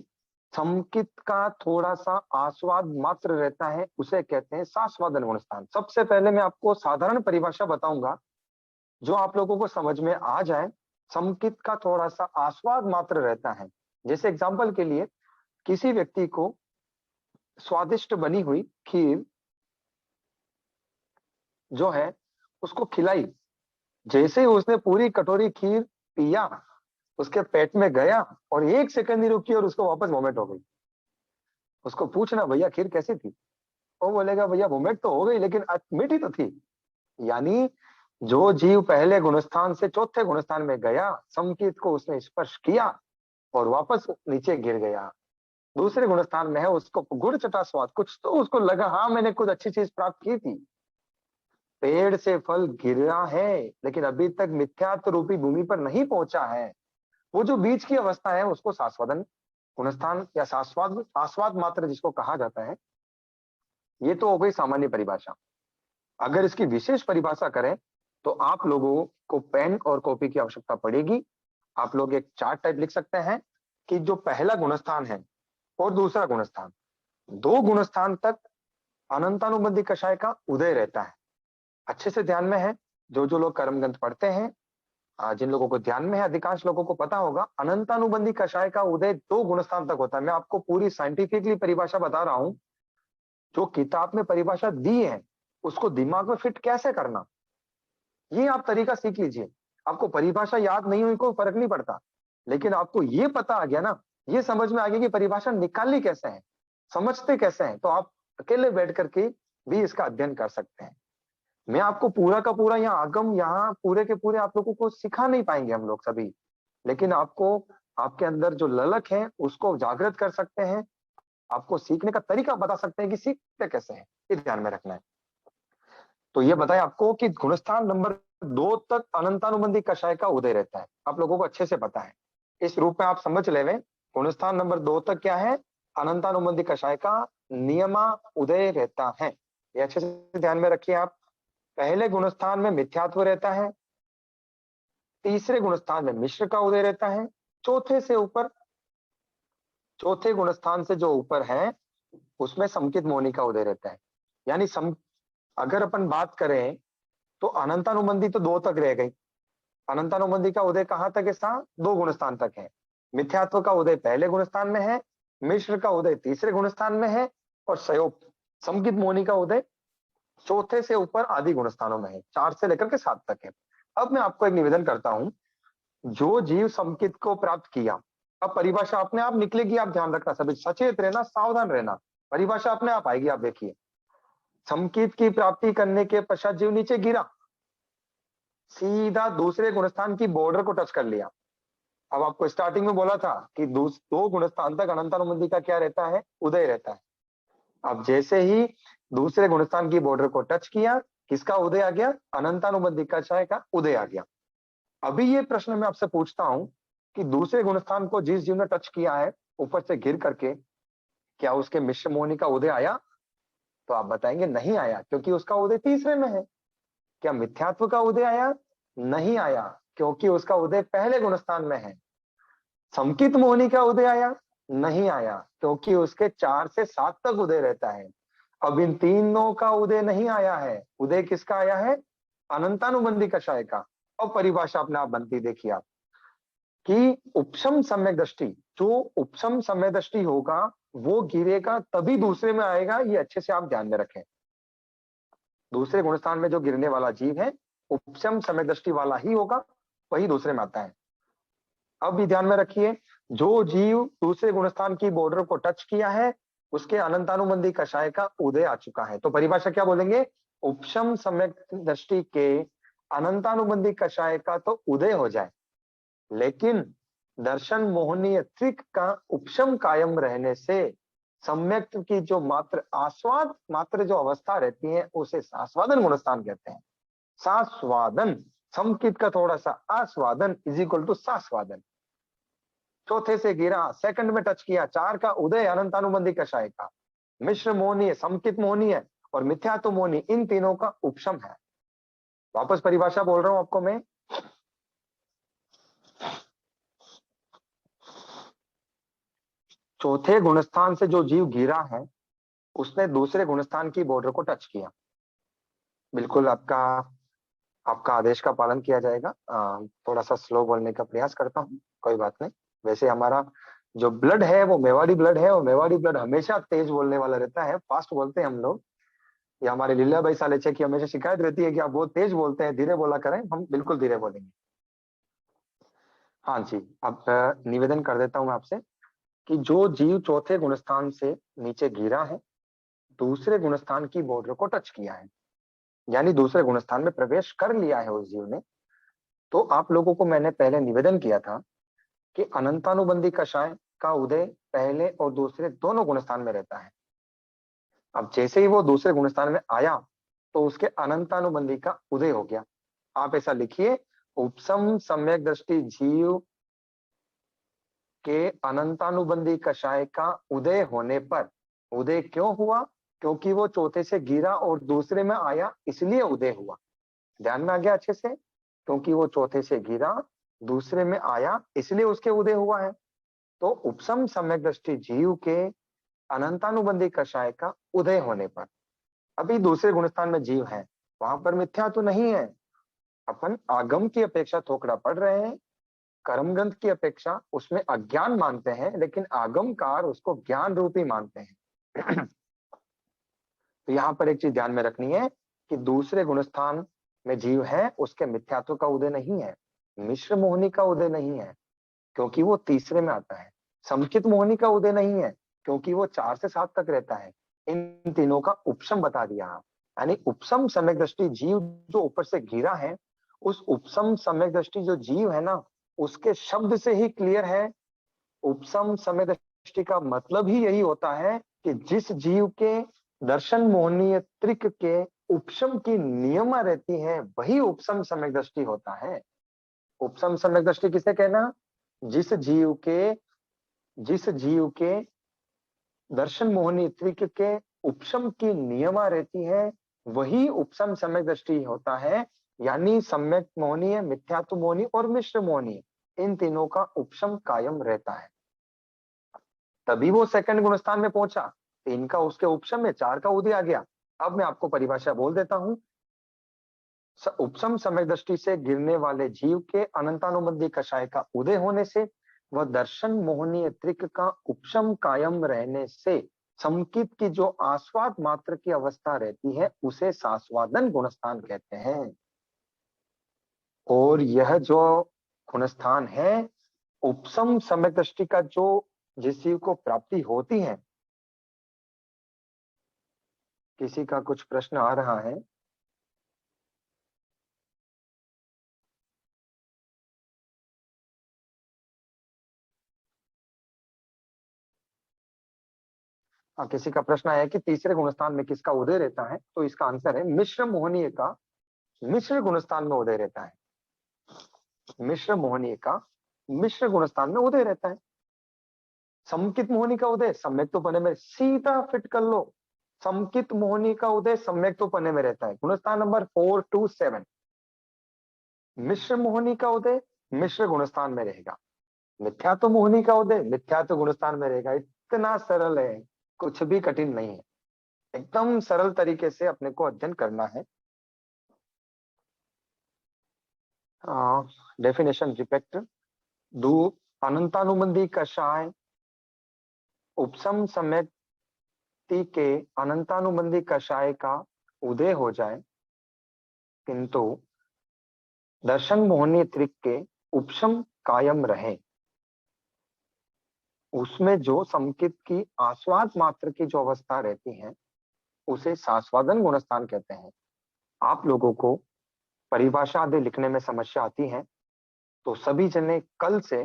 संकित का थोड़ा सा आस्वाद मात्र रहता है, उसे कहते हैं शाश्वादन गुणस्थान। सबसे पहले मैं आपको साधारण परिभाषा बताऊंगा जो आप लोगों को समझ में आ जाए। संकित का थोड़ा सा आस्वाद मात्र रहता है। जैसे एग्जाम्पल के लिए, किसी व्यक्ति को स्वादिष्ट बनी हुई खीर जो है उसको खिलाई, जैसे ही उसने पूरी कटोरी खीर पिया, उसके पेट में गया और 1 सेकंड नहीं रुकी और उसको वापस वोमिट हो गई। उसको पूछना, भैया खीर कैसी थी? वो बोलेगा, भैया वोमिट तो हो गई लेकिन मीठी तो थी। यानी जो जीव पहले गुणस्थान से चौथे गुणस्थान में गया, संकित को उसने स्पर्श किया और वापस नीचे गिर गया, दूसरे गुणस्थान में है, उसको गुड़ चटा स्वाद, कुछ तो उसको लगा, हाँ मैंने कुछ अच्छी चीज प्राप्त की थी। पेड़ से फल गिरा है लेकिन अभी तक मिथ्यात्व रूपी भूमि पर नहीं पहुंचा है। वो जो बीच की अवस्था है उसको शाश्वतन गुणस्थान या शाश्वत आस्वाद मात्र जिसको कहा जाता है। ये तो हो गई सामान्य परिभाषा। अगर इसकी विशेष परिभाषा करें तो आप लोगों को पेन और कॉपी की आवश्यकता पड़ेगी। आप लोग एक चार्ट टाइप लिख सकते हैं कि जो पहला गुणस्थान है और दूसरा गुणस्थान, 2 गुणस्थान तक अनंतानुबंधी कषाय का उदय रहता है। अच्छे से ध्यान में है, जो जो लोग कर्म ग्रंथ पढ़ते हैं, जिन लोगों को ध्यान में है, अधिकांश लोगों को पता होगा, अनंतानुबंधी कषाय का उदय 2 गुणस्थान तक होता है। मैं आपको पूरी साइंटिफिकली परिभाषा बता रहा हूं। जो किताब में परिभाषा दी है उसको दिमाग में फिट कैसे करना, ये आप तरीका सीख लीजिए। आपको परिभाषा याद नहीं हुई कोई फर्क नहीं पड़ता, लेकिन आपको ये पता आ गया ना, ये समझ में आ गया कि परिभाषा निकालनी कैसे है, समझते कैसे हैं, तो आप अकेले बैठ करके भी इसका अध्ययन कर सकते हैं। मैं आपको पूरा का पूरा यहाँ आगम, यहाँ पूरे के पूरे आप लोगों को सिखा नहीं पाएंगे हम लोग सभी, लेकिन आपको आपके अंदर जो ललक है उसको जागृत कर सकते हैं, आपको सीखने का तरीका बता सकते हैं कि सीखते कैसे हैं, ये ध्यान में रखना है। तो ये बताएं आपको कि गुणस्थान नंबर 2 तक अनंतानुबंधी कषाय का उदय रहता है, आप लोगों को अच्छे से पता है। इस रूप में आप समझ लेवे, गुणस्थान नंबर 2 तक क्या है, अनंतानुबंधी कषाय का नियमा उदय रहता है। ये अच्छे से ध्यान में रखिए आप। पहले गुणस्थान में मिथ्यात्व रहता है, तीसरे गुणस्थान में मिश्र का उदय रहता है, चौथे गुणस्थान से जो ऊपर है उसमें समकित मोहनी का उदय रहता है। यानी अगर अपन बात करें तो अनंतानुबंधी तो 2 तक रह गई। अनंतानुबंधी का उदय कहां तक है, 2 गुणस्थान तक है। मिथ्यात्व का उदय पहले गुणस्थान में है, मिश्र का उदय तीसरे गुणस्थान में है, और समकित मोहनी का उदय चौथे से ऊपर आदि गुणस्थानों में है, 4 से लेकर के 7 तक है। अब मैं आपको एक निवेदन करता हूं, जो जीव समकित को प्राप्त किया, अब परिभाषा अपने आप निकलेगी, आप ध्यान रखना, सभी सचेत रहना, सावधान रहना, परिभाषा अपने आप आएगी, आप देखिए। समकित की प्राप्ति करने के पश्चात जीव नीचे गिरा, सीधा दूसरे गुणस्थान की बॉर्डर को टच कर लिया। अब आपको स्टार्टिंग में बोला था कि 2 गुणस्थान तक अनंतानुबंधी का क्या रहता है, उदय रहता है। अब जैसे ही दूसरे गुणस्थान की बॉर्डर को टच किया, किसका उदय आ गया, अनंतानुबंधी कषाय का उदय आ गया। अभी ये प्रश्न मैं आपसे पूछता हूं कि दूसरे गुणस्थान को जिस जीव ने टच किया है ऊपर से गिर करके, क्या उसके मिश्र मोहनी का उदय आया? तो आप बताएंगे नहीं आया, क्योंकि उसका उदय तीसरे में है। क्या मिथ्यात्व का उदय आया? नहीं आया, क्योंकि उसका उदय पहले गुणस्थान में है। समकित मोहनी का उदय आया? नहीं आया, क्योंकि उसके 4 से 7 तक उदय रहता है। अब इन तीनों का उदय नहीं आया है, उदय किसका आया है, अनंतानुबंधी कषाय का। अब परिभाषा अपने आप बनती देखिए आप, कि उपशम सम्यक दृष्टि, जो उपशम समय दृष्टि होगा वो गिरेगा तभी दूसरे में आएगा, ये अच्छे से आप ध्यान में रखें। दूसरे गुणस्थान में जो गिरने वाला जीव है उपशम समय दृष्टि वाला ही होगा, वही दूसरे में आता है। अब भी ध्यान में रखिए, जो जीव दूसरे गुणस्थान की बॉर्डर को टच किया है उसके अनंतानुबंधी कषाय का उदय आ चुका है। तो परिभाषा क्या बोलेंगे, उपशम सम्यक दृष्टि के अनंतानुबंधी कषाय का तो उदय हो जाए, लेकिन दर्शन मोहनीय त्रिक का उपशम कायम रहने से सम्यक की जो मात्र जो अवस्था रहती है उसे सास्वादन गुणस्थान कहते हैं। सास्वादन, समकित का थोड़ा सा आस्वादन इज इक्वल टू सास्वादन। चौथे से गिरा, सेकंड में टच किया, 4 का उदय अनंतानुबंधी कषाय का, मिश्र मोहनी है, समकित मोहनी है और मिथ्यात्व मोहनी, इन तीनों का उपशम है। वापस परिभाषा बोल रहा हूं आपको मैं, चौथे गुणस्थान से जो जीव गिरा है उसने दूसरे गुणस्थान की बॉर्डर को टच किया। बिल्कुल आपका आदेश का पालन किया जाएगा। थोड़ा सा स्लो बोलने का प्रयास करता हूँ, कोई बात नहीं। वैसे हमारा जो ब्लड है वो मेवाड़ी ब्लड है, और मेवाड़ी ब्लड हमेशा तेज बोलने वाला रहता है, फास्ट बोलते हैं हम लोग। ये हमारे लीला भाई सालेचे की हमेशा शिकायत रहती है कि आप बहुत तेज बोलते हैं, धीरे बोला करें। हम बिल्कुल धीरे बोलेंगे। हाँ जी, अब निवेदन कर देता हूँ मैं आपसे कि जो जीव चौथे गुणस्थान से नीचे गिरा है, दूसरे गुणस्थान की बॉर्डर को टच किया है, यानी दूसरे गुणस्थान में प्रवेश कर लिया है उस जीव ने, तो आप लोगों को मैंने पहले निवेदन किया था कि अनंतानुबंधी कषाय का उदय पहले और दूसरे दोनों गुणस्थान में रहता है। अब जैसे ही वो दूसरे गुणस्थान में आया तो उसके अनंतानुबंधी का उदय हो गया। आप ऐसा लिखिए, उपसम सम्यक दृष्टि जीव के अनंतानुबंधी कषाय का उदय होने पर, उदय क्यों हुआ, क्योंकि वो चौथे से गिरा और दूसरे में आया, इसलिए उदय हुआ। ध्यान में आ गया अच्छे से, क्योंकि वो चौथे से गिरा दूसरे में आया इसलिए उसके उदय हुआ है। तो उपसम सम्यक दृष्टि जीव के अनंतानुबंधी कषाय का उदय होने पर, अभी दूसरे गुणस्थान में जीव है, वहां पर मिथ्या तो नहीं है, अपन आगम की अपेक्षा थोकड़ा पढ़ रहे हैं, कर्म ग्रंथ की अपेक्षा उसमें अज्ञान मानते हैं, लेकिन आगमकार उसको ज्ञान रूपी मानते हैं। तो यहाँ पर एक चीज ध्यान में रखनी है कि दूसरे गुणस्थान में जीव है उसके मिथ्यात्व का उदय नहीं है, मिश्र मोहनी का उदय नहीं है क्योंकि वो तीसरे में आता है, समकित मोहनी का उदय नहीं है क्योंकि वो 4 से 7 तक रहता है। इन तीनों का उपशम बता दिया, यानी उपशम सम्यक दृष्टि जीव जो ऊपर से गिरा है, उस उपशम सम्यक दृष्टि जो जीव है ना, उसके शब्द से ही क्लियर है उपसम समय दृष्टि का मतलब ही यही होता है कि जिस जीव के दर्शन मोहनीय त्रिक के उपशम की नियमा रहती है वही उपसम सम्यक दृष्टि होता है। उपसम सम्यक दृष्टि किसे कहना? जिस जीव के दर्शन मोहनी त्रिक के उपशम की नियमा रहती है वही उपसम सम्यक दृष्टि होता है। यानी सम्यक मोहनीय, मिथ्यात्व मोहनीय और मिश्र मोहनीय, इन तीनों का उपशम कायम रहता है। तभी वो सेकंड गुणस्थान में पहुंचा। 3 का उसके उपशम में, 4 का उदय आ गया। अब मैं आपको परिभाषा बोल देता हूं। उपसम सम्यक दृष्टि से गिरने वाले जीव के अनंतानुबंधी कषाय का उदय होने से वह दर्शन मोहनीय त्रिक का उपशम कायम रहने से समकित की जो आस्वाद मात्र की अवस्था रहती है उसे सास्वादन गुणस्थान कहते हैं। और यह जो गुणस्थान है, उपसम सम्यक दृष्टि का जो जिस जीव को प्राप्ति होती है, किसी का कुछ प्रश्न आ रहा है? किसी का प्रश्न है कि तीसरे गुणस्थान में किसका उदय रहता है, तो इसका आंसर है मिश्र मोहनीय का मिश्र गुणस्थान में उदय रहता है। मिश्र मोहनीय का मिश्र गुणस्थान में उदय रहता है। समकित मोहनी का उदय सम्यक तो पने में, सीधा फिट कर लो। समकित मोहनी का उदय सम्यक तो पने में रहता है, गुणस्थान नंबर 4 to 7। मिश्र मोहनी का उदय मिश्र गुणस्थान में रहेगा। मिथ्यात्व मोहनी का उदय मिथ्यात्व गुणस्थान में रहेगा। इतना सरल है, कुछ भी कठिन नहीं है। एकदम सरल तरीके से अपने को अध्ययन करना है। डेफिनेशन रिपेक्ट दो अनंतानुबंधी कषाय उपसम सम्यक के अनंतानुबंधी कषाय का उदय हो जाए किंतु दर्शन मोहनी त्रिक के उपशम कायम रहे, उसमें जो समकित की आस्वाद मात्र की जो अवस्था रहती है उसे सास्वादन गुणस्थान कहते हैं। आप लोगों को परिभाषा आदि लिखने में समस्या आती है तो सभी जने कल से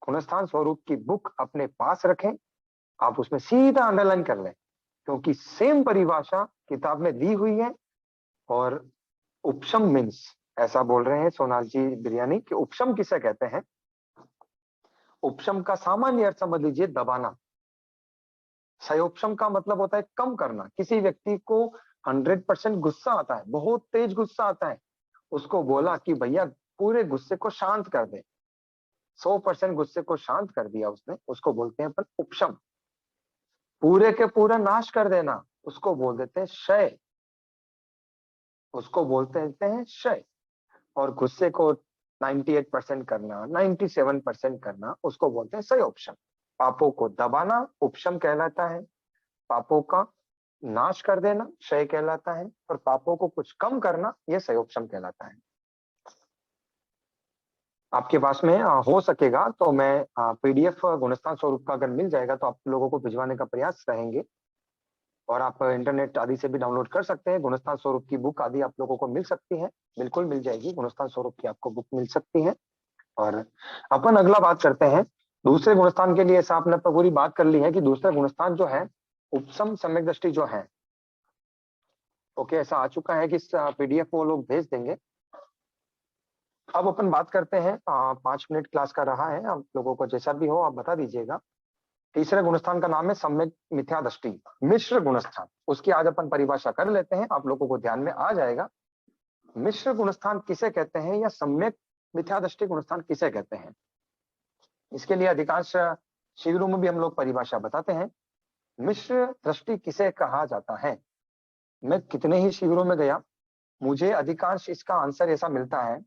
गुणस्थान स्वरूप की बुक अपने पास रखें। आप उसमें सीधा अंडरलाइन कर लें, क्योंकि सेम परिभाषा किताब में दी हुई है। और उपशम मीन्स, ऐसा बोल रहे हैं सोनाल जी बिरयानी कि उपशम किसे कहते हैं? उपशम का सामान्य अर्थ समझ लीजिए, दबाना। सयोपशम का मतलब होता है कम करना। किसी व्यक्ति को 100% गुस्सा आता है, बहुत तेज गुस्सा आता है, उसको बोला कि भैया पूरे गुस्से को शांत कर दे, 100% गुस्से को शांत कर दिया उसने, उसको बोलते हैं अपन उपशम। पूरे के पूरा नाश कर देना, उसको बोल देते हैं क्षय, उसको बोलते हैं क्षय। और गुस्से को 98% करना, 97% करना, उसको बोलते हैं सयोपशम। पापों को दबाना उपशम कहलाता है, पापों का नाश कर देना क्षय कहलाता है, और पापों को कुछ कम करना यह सयोपशम कहलाता है। आपके पास में हो सकेगा तो मैं पीडीएफ गुणस्थान स्वरूप का अगर मिल जाएगा तो आप लोगों को भिजवाने का प्रयास रहेंगे। और आप इंटरनेट आदि से भी डाउनलोड कर सकते हैं। गुणस्थान स्वरूप की बुक आदि आप लोगों को मिल सकती है, बिल्कुल मिल जाएगी। गुणस्थान स्वरूप की आपको बुक मिल सकती है। और अपन अगला बात करते हैं दूसरे गुणस्थान के लिए। ऐसा आपने पूरी बात कर ली है कि दूसरा गुणस्थान जो है उपसम सम्यक दृष्टि जो है, ओके, ऐसा आ चुका है कि पीडीएफ वो लोग भेज देंगे। अब अपन बात करते हैं, 5 मिनट क्लास का रहा है, आप लोगों को जैसा भी हो आप बता दीजिएगा। तीसरे गुणस्थान का नाम है सम्यक मिथ्या दृष्टि, मिश्र गुणस्थान। उसकी आज अपन परिभाषा कर लेते हैं, आप लोगों को ध्यान में आ जाएगा। मिश्र गुणस्थान किसे कहते हैं या सम्यक मिथ्या दृष्टि गुणस्थान किसे कहते हैं? इसके लिए अधिकांश शिविरों में भी हम लोग परिभाषा बताते हैं। मिश्र दृष्टि किसे कहा जाता है? मैं कितने ही शिविरों में गया, मुझे अधिकांश इसका आंसर ऐसा मिलता है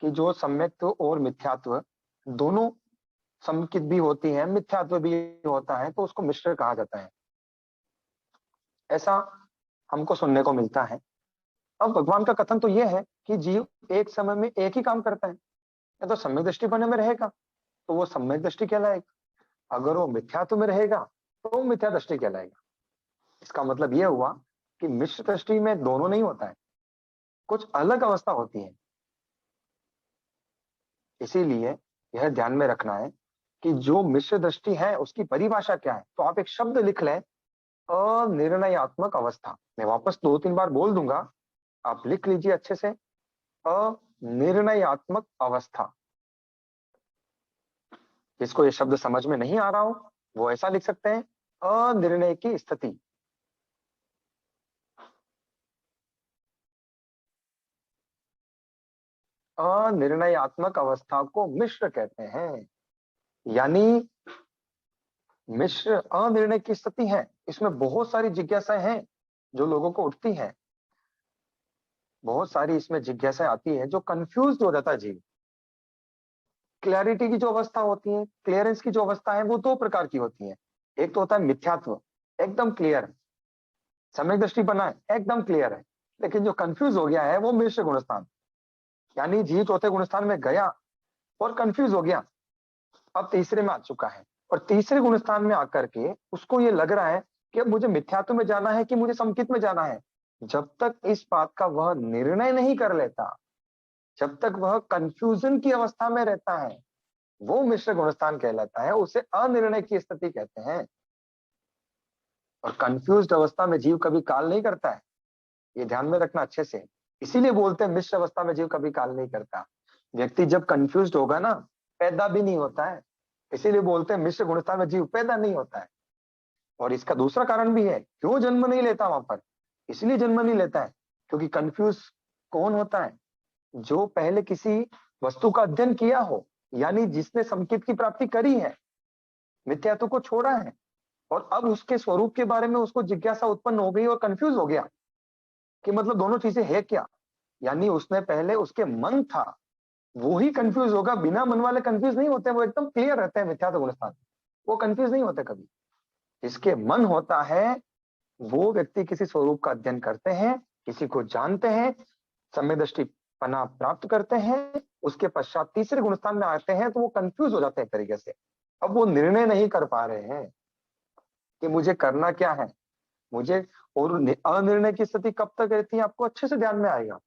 कि जो सम्यक्त्व और मिथ्यात्व दोनों समकित भी होती है, मिथ्यात्व भी होता है, तो उसको मिश्र कहा जाता है, ऐसा हमको सुनने को मिलता है। अब भगवान का कथन तो यह है कि जीव एक समय में एक ही काम करता है। या तो सम्यक दृष्टि बने में रहेगा तो वो सम्यक दृष्टि कहलाएगा, अगर वो मिथ्यात्व में रहेगा तो वो मिथ्या दृष्टि कहलाएगा। इसका मतलब यह हुआ कि मिश्र दृष्टि में दोनों नहीं होता है, कुछ अलग अवस्था होती है। इसीलिए यह ध्यान में रखना है कि जो मिश्र दृष्टि है उसकी परिभाषा क्या है, तो आप एक शब्द लिख लें, अनिर्णयात्मक अवस्था। मैं वापस 2-3 बार बोल दूंगा, आप लिख लीजिए अच्छे से। अनिर्णयात्मक अवस्था। जिसको ये शब्द समझ में नहीं आ रहा हो वो ऐसा लिख सकते हैं, अनिर्णय की स्थिति। अनिर्णयात्मक अवस्था को मिश्र कहते हैं। यानी मिश्र अनिर्णय की स्थिति है। इसमें बहुत सारी जिज्ञासाएं हैं जो लोगों को उठती हैं, बहुत सारी इसमें जिज्ञासाएं आती है, जो कंफ्यूज हो जाता है जीव। क्लैरिटी की जो अवस्था होती है, क्लियरेंस की जो अवस्था है, वो 2 प्रकार की होती है। एक तो होता है मिथ्यात्व, एकदम क्लियर है, सम्यक दृष्टि बना है, एकदम क्लियर है। लेकिन जो कंफ्यूज हो गया है वो मिश्र गुणस्थान, यानी जीव चौथे गुणस्थान में गया और कंफ्यूज हो गया, अब तीसरे में आ चुका है। और तीसरे गुणस्थान में आकर के उसको ये लग रहा है कि अब मुझे मिथ्यात्व में जाना है कि मुझे समकित में जाना है। जब तक इस बात का वह निर्णय नहीं कर लेता, जब तक वह कंफ्यूजन की अवस्था में रहता है, वो मिश्र गुणस्थान कहलाता है, उसे अनिर्णय की स्थिति कहते हैं। और कंफ्यूज्ड अवस्था में जीव कभी काल नहीं करता है, ये ध्यान में रखना अच्छे से। इसीलिए बोलते हैं मिश्र अवस्था में जीव कभी काल नहीं करता। व्यक्ति जब कंफ्यूज्ड होगा ना, पैदा भी नहीं होता है। इसीलिए बोलते हैं मिश्र गुणस्थान में जीव पैदा नहीं होता है। और इसका दूसरा कारण भी है, क्यों जन्म नहीं लेता वहां पर, इसलिए जन्म नहीं लेता है क्योंकि कंफ्यूज कौन होता है, जो पहले किसी वस्तु का अध्ययन किया हो, यानी जिसने संकेत की प्राप्ति करी है, मिथ्यात्व को छोड़ा है, और अब उसके स्वरूप के बारे में उसको जिज्ञासा उत्पन्न हो गई और कंफ्यूज हो गया कि मतलब दोनों चीजें है क्या। यानी उसने पहले, उसके मन था, वो ही कंफ्यूज होगा। बिना मन वाले कंफ्यूज नहीं होते, वो एकदम क्लियर रहते हैं मिथ्यात्व गुणस्थान, वो कंफ्यूज नहीं होते कभी। जिसके मन होता है वो व्यक्ति किसी स्वरूप का अध्ययन करते हैं, किसी को जानते हैं, सम्यक दृष्टि पना प्राप्त करते हैं, उसके पश्चात तीसरे गुणस्थान में आते हैं तो वो कंफ्यूज हो जाते हैं एक तरीके से। अब वो निर्णय नहीं कर पा रहे हैं कि मुझे करना क्या है, मुझे। और अनिर्णय की स्थिति कब तक रहती है, आपको अच्छे से ध्यान में आएगा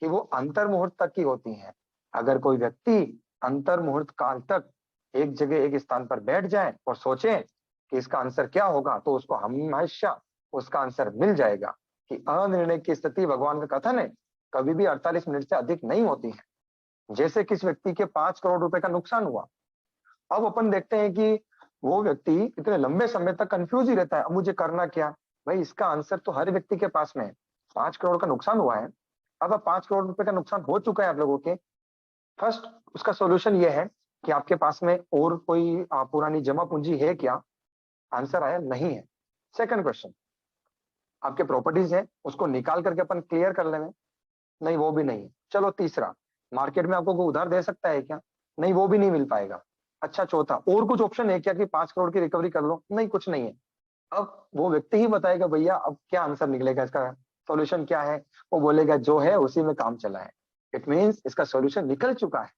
कि वो अंतर मुहूर्त तक की होती है। अगर कोई व्यक्ति अंतर मुहूर्त काल तक एक जगह एक स्थान पर बैठ जाए और सोचे कि इसका आंसर क्या होगा, तो उसको हमेशा उसका आंसर मिल जाएगा कि अनिर्णय की स्थिति, भगवान का कथन है, कभी भी 48 मिनट से अधिक नहीं होती है। जैसे किस व्यक्ति के 5 करोड़ रुपए का नुकसान हुआ, अब अपन देखते हैं कि वो व्यक्ति इतने लंबे समय तक कंफ्यूज ही रहता है, अब मुझे करना क्या। भाई इसका आंसर तो हर व्यक्ति के पास में है। 5 करोड़ का नुकसान हुआ है, अब 5 करोड़ रुपए का नुकसान हो चुका है आप लोगों के। फर्स्ट उसका सॉल्यूशन ये है कि आपके पास में और कोई पुरानी जमा पूंजी है क्या, आंसर आया नहीं है। सेकंड क्वेश्चन, आपके प्रॉपर्टीज है, उसको निकाल करके अपन क्लियर कर लेंगे, नहीं वो भी नहीं है। चलो तीसरा, मार्केट में आपको कोई उधार दे सकता है क्या, नहीं वो भी नहीं मिल पाएगा। अच्छा चौथा, और कुछ ऑप्शन है क्या कि 5 करोड़ की रिकवरी कर लो, नहीं कुछ नहीं है। अब वो व्यक्ति ही बताएगा भैया अब क्या आंसर निकलेगा, इसका सॉल्यूशन क्या है। वो बोलेगा जो है उसी में काम चला है, इट मीन्स इसका सॉल्यूशन निकल चुका है।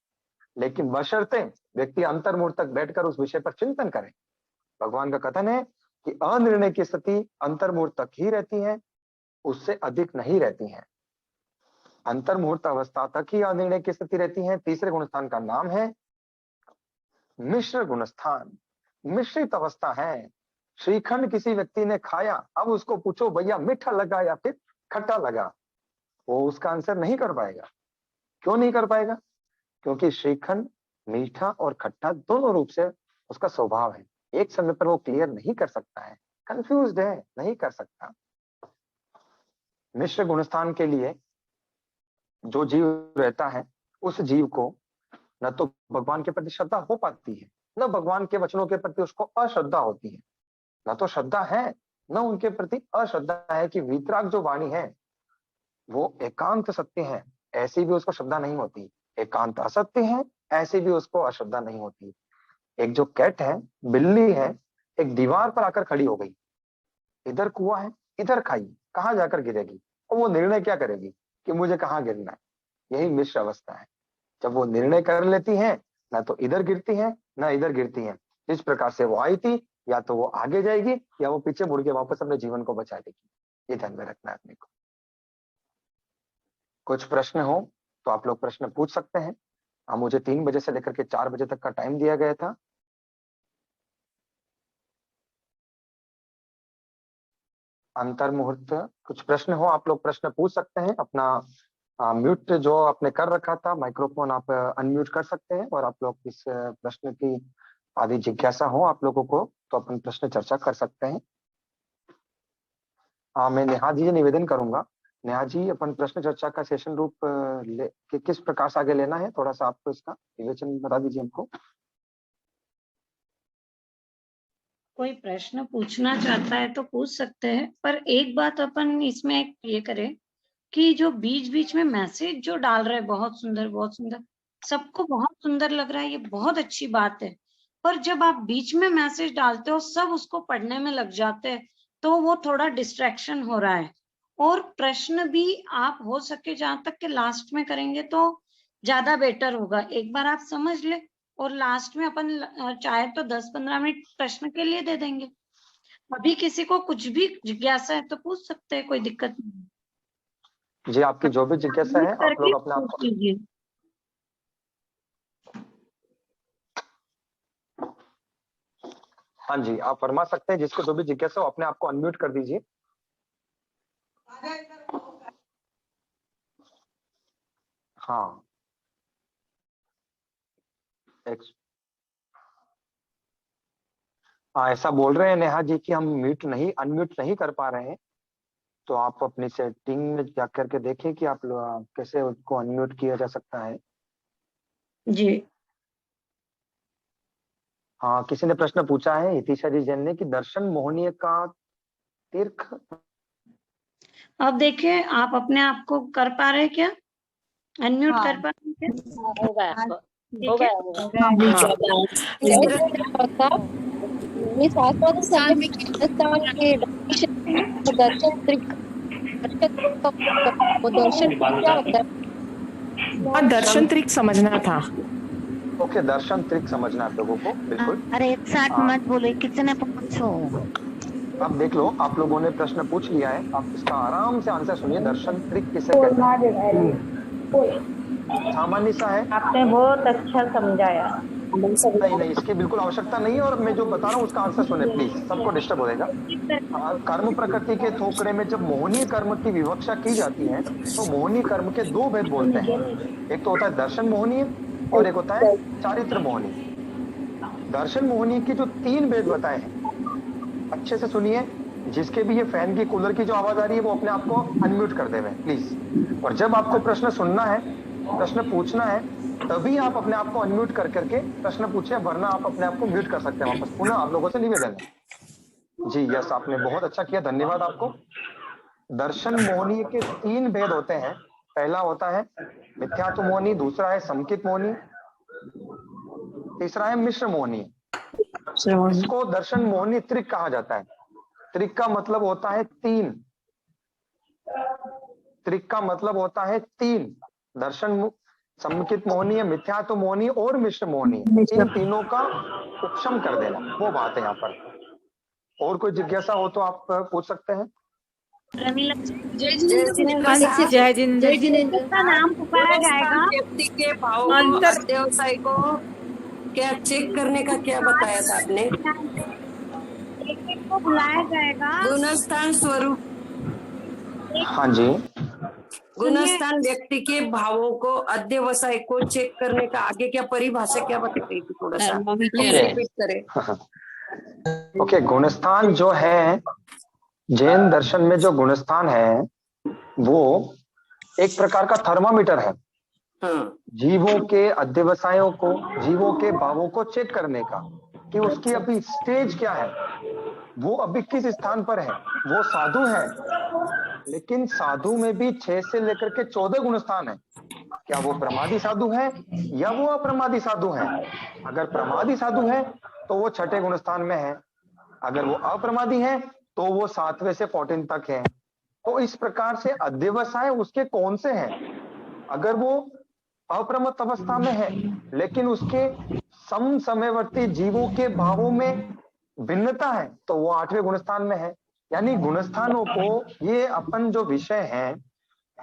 लेकिन बशर्ते व्यक्ति अंतर्मुहूर्त तक बैठकर उस विषय पर चिंतन करे। भगवान का कथन है कि अनिर्णय की स्थिति अंतर्मुहूर्त तक ही रहती है, उससे अधिक नहीं रहती है। अंतर्मुहूर्त अवस्था तक ही अनिर्णय की स्थिति रहती है। तीसरे गुणस्थान का नाम है मिश्र गुणस्थान, मिश्रित अवस्था है। श्रीखंड किसी व्यक्ति ने खाया, अब उसको पूछो भैया मीठा लगा या फिर खट्टा लगा, वो उसका आंसर नहीं कर पाएगा। क्यों नहीं कर पाएगा, क्योंकि श्रीखंड मीठा और खट्टा दोनों रूप से उसका स्वभाव है, एक समय पर वो क्लियर नहीं कर सकता है, कंफ्यूज्ड है, नहीं कर सकता। मिश्र गुणस्थान के लिए जो जीव रहता है, उस जीव को न तो भगवान के प्रति श्रद्धा हो पाती है, न भगवान के वचनों के प्रति उसको अश्रद्धा होती है। न तो श्रद्धा है, न उनके प्रति अश्रद्धा है कि वीतराग जो वाणी है वो एकांत सत्य है, ऐसी भी उसको श्रद्धा नहीं होती। एकांत असत्य है, ऐसी भी उसको अश्रद्धा नहीं होती। एक जो कैट है, बिल्ली है, एक दीवार पर आकर खड़ी हो गई, इधर कुआं है, इधर खाई, कहाँ जाकर गिरेगी, और वो निर्णय क्या करेगी कि मुझे कहाँ गिरना है। यही मिश्र अवस्था है। जब वो निर्णय कर लेती है, ना तो इधर गिरती है ना इधर गिरती है। जिस प्रकार से वो आई थी, या तो वो आगे जाएगी या वो पीछे मुड़ के वापस अपने जीवन को बचा लेगी। ये ध्यान में रखना है अपने को। कुछ प्रश्न हो तो आप लोग प्रश्न पूछ सकते हैं। मुझे 3 बजे से लेकर के 4 बजे तक का टाइम दिया गया था। अंतर मुहूर्त कुछ प्रश्न हो आप लोग प्रश्न पूछ सकते हैं। अपना म्यूट जो आपने कर रखा था माइक्रोफोन आप अनम्यूट कर सकते हैं और आप लोग इस प्रश्न की आदि जिज्ञासा हो आप लोगों को तो अपन प्रश्न चर्चा कर सकते हैं। मैं नेहा जी से निवेदन करूंगा। नेहा जी अपन प्रश्न चर्चा का सेशन रूप किस प्रकार से आगे लेना है थोड़ा सा आपको इसका विवेचन बता दीजिए हमको। कोई प्रश्न पूछना चाहता है तो पूछ सकते हैं, पर एक बात अपन इसमें ये करें कि जो बीच बीच में मैसेज जो डाल रहे हैं बहुत सुंदर, सबको बहुत सुंदर लग रहा है, ये बहुत अच्छी बात है। पर जब आप बीच में मैसेज डालते हो सब उसको पढ़ने में लग जाते हैं तो वो थोड़ा डिस्ट्रैक्शन हो रहा है। और प्रश्न भी आप हो सके जहां तक कि लास्ट में करेंगे तो ज्यादा बेटर होगा। एक बार आप समझ ले और लास्ट में अपन चाहे तो 10-15 मिनट प्रश्न के लिए दे देंगे। अभी किसी को कुछ भी जिज्ञासा है तो पूछ सकते हैं, कोई दिक्कत नहीं। जी आपकी जो भी जिज्ञासा है आप करके लोग अपने आप पूछ लीजिए। हाँ जी आप फरमा सकते हैं जिसको जो भी जिज्ञासा हो अपने आप को अनम्यूट कर दीजिए। हाँ हाँ ऐसा बोल रहे हैं नेहा जी कि हम म्यूट नहीं अनम्यूट नहीं कर पा रहे हैं तो आप अपनी सेटिंग में जा करके देखिए कि आप लोग कैसे उसको अनम्यूट किया जा सकता है। जी हाँ किसी ने प्रश्न पूछा है हितिशा जी जैन ने कि दर्शन मोहनीय का तीर्थ। अब देखिए आप अपने आप को कर पा रहे हैं क्या, अनम्यूट हाँ कर पा रहे हैं क्या? हो गया हाँ, हो गया हो गया मी शास्त्राचं सांगते की हिंदुस्थान के दर्शन त्रिक वो दर्शन क्या होता है? हाँ दर्शन त्रिक समझना था। ओके दर्शन त्रिक समझना आप लोगों को बिल्कुल। अरे एक साथ मत बोले, कितने पूछो। आप देख लो आप लोगों ने प्रश्न पूछ लिया है आप इसका आराम से आंसर सुनिए। दर्शन त्रिक किसे कहते हैं? सामान्य सा है। आपने बहुत अच्छा समझाया। नहीं इसकी बिल्कुल आवश्यकता नहीं है और मैं जो बता रहा हूँ उसका आंसर सुने प्लीज सबको डिस्टर्ब हो जाएगा। कर्म प्रकृति के थोकड़े में जब मोहनीय कर्म की विवक्षा की जाती है तो मोहनीय कर्म के दो भेद बोलते हैं। एक तो होता है दर्शन मोहनीय और एक होता है चारित्र मोहनीय। दर्शन मोहनीय की जो 3 भेद बताए हैं अच्छे से सुनिए। जिसके भी ये फैन की कूलर की जो आवाज आ रही है वो अपने आप को अनम्यूट कर देवे प्लीज। और जब आपको प्रश्न सुनना है प्रश्न पूछना है तभी आप अपने आप को अनम्यूट कर करके प्रश्न पूछे वरना आप अपने आप को म्यूट कर सकते हैं वापस। पुनः आप लोगों से निवेदन है। जी यस आपने बहुत अच्छा किया धन्यवाद आपको। दर्शन मोहनीय के 3 भेद होते हैं। पहला होता है मिथ्यात्व मोहनी, दूसरा है समकित मोहनी, तीसरा है मिश्र मोहनी। इसको दर्शन मोहनी त्रिक कहा जाता है। त्रिक का मतलब होता है 3। त्रिक का मतलब होता है 3। दर्शन समकित मोहनी है, मिथ्यात्व मोहनी और मिश्र मोहनी, इन तीनों का उपशम कर देना वो बात है यहाँ पर। और कोई जिज्ञासा हो तो आप पूछ सकते हैं। जय जिनेंद्र का नाम पुकारा जाएगा। व्यक्ति के भाव व्यवसाय को क्या चेक करने का क्या बताया था आपने? एक को बुलाया जाएगा। गुणस्थान स्वरूप। हाँ जी गुणस्थान व्यक्ति के भावों को अध्यवसाय को चेक करने का आगे क्या परिभाषा क्या बताई थी थोड़ा सा प्लीज रिपीट करें। ओके गुणस्थान जो है जैन दर्शन में जो गुणस्थान है वो एक प्रकार का थर्मामीटर है। जीवों के अध्यवसायों को जीवों के भावों को चेक करने का कि उसकी अभी स्टेज क्या है, वो अभी किस स्थान पर है। वो साधु है लेकिन साधु में भी 6 से लेकर के 14 गुणस्थान है। क्या वो प्रमादी साधु है या वो अप्रमादी साधु है? अगर प्रमादी साधु है तो वो 6ठे गुणस्थान में है, अगर वो अप्रमादी है तो वो 7वें से 14 तक है। तो इस प्रकार से अध्यवसाय उसके कौन से हैं? अगर वो अप्रमत्त अवस्था में है लेकिन उसके समसमयवर्ती जीवों के भावों में भिन्नता है तो वो 8वें गुणस्थान में है। यानी गुणस्थानों को ये अपन जो विषय है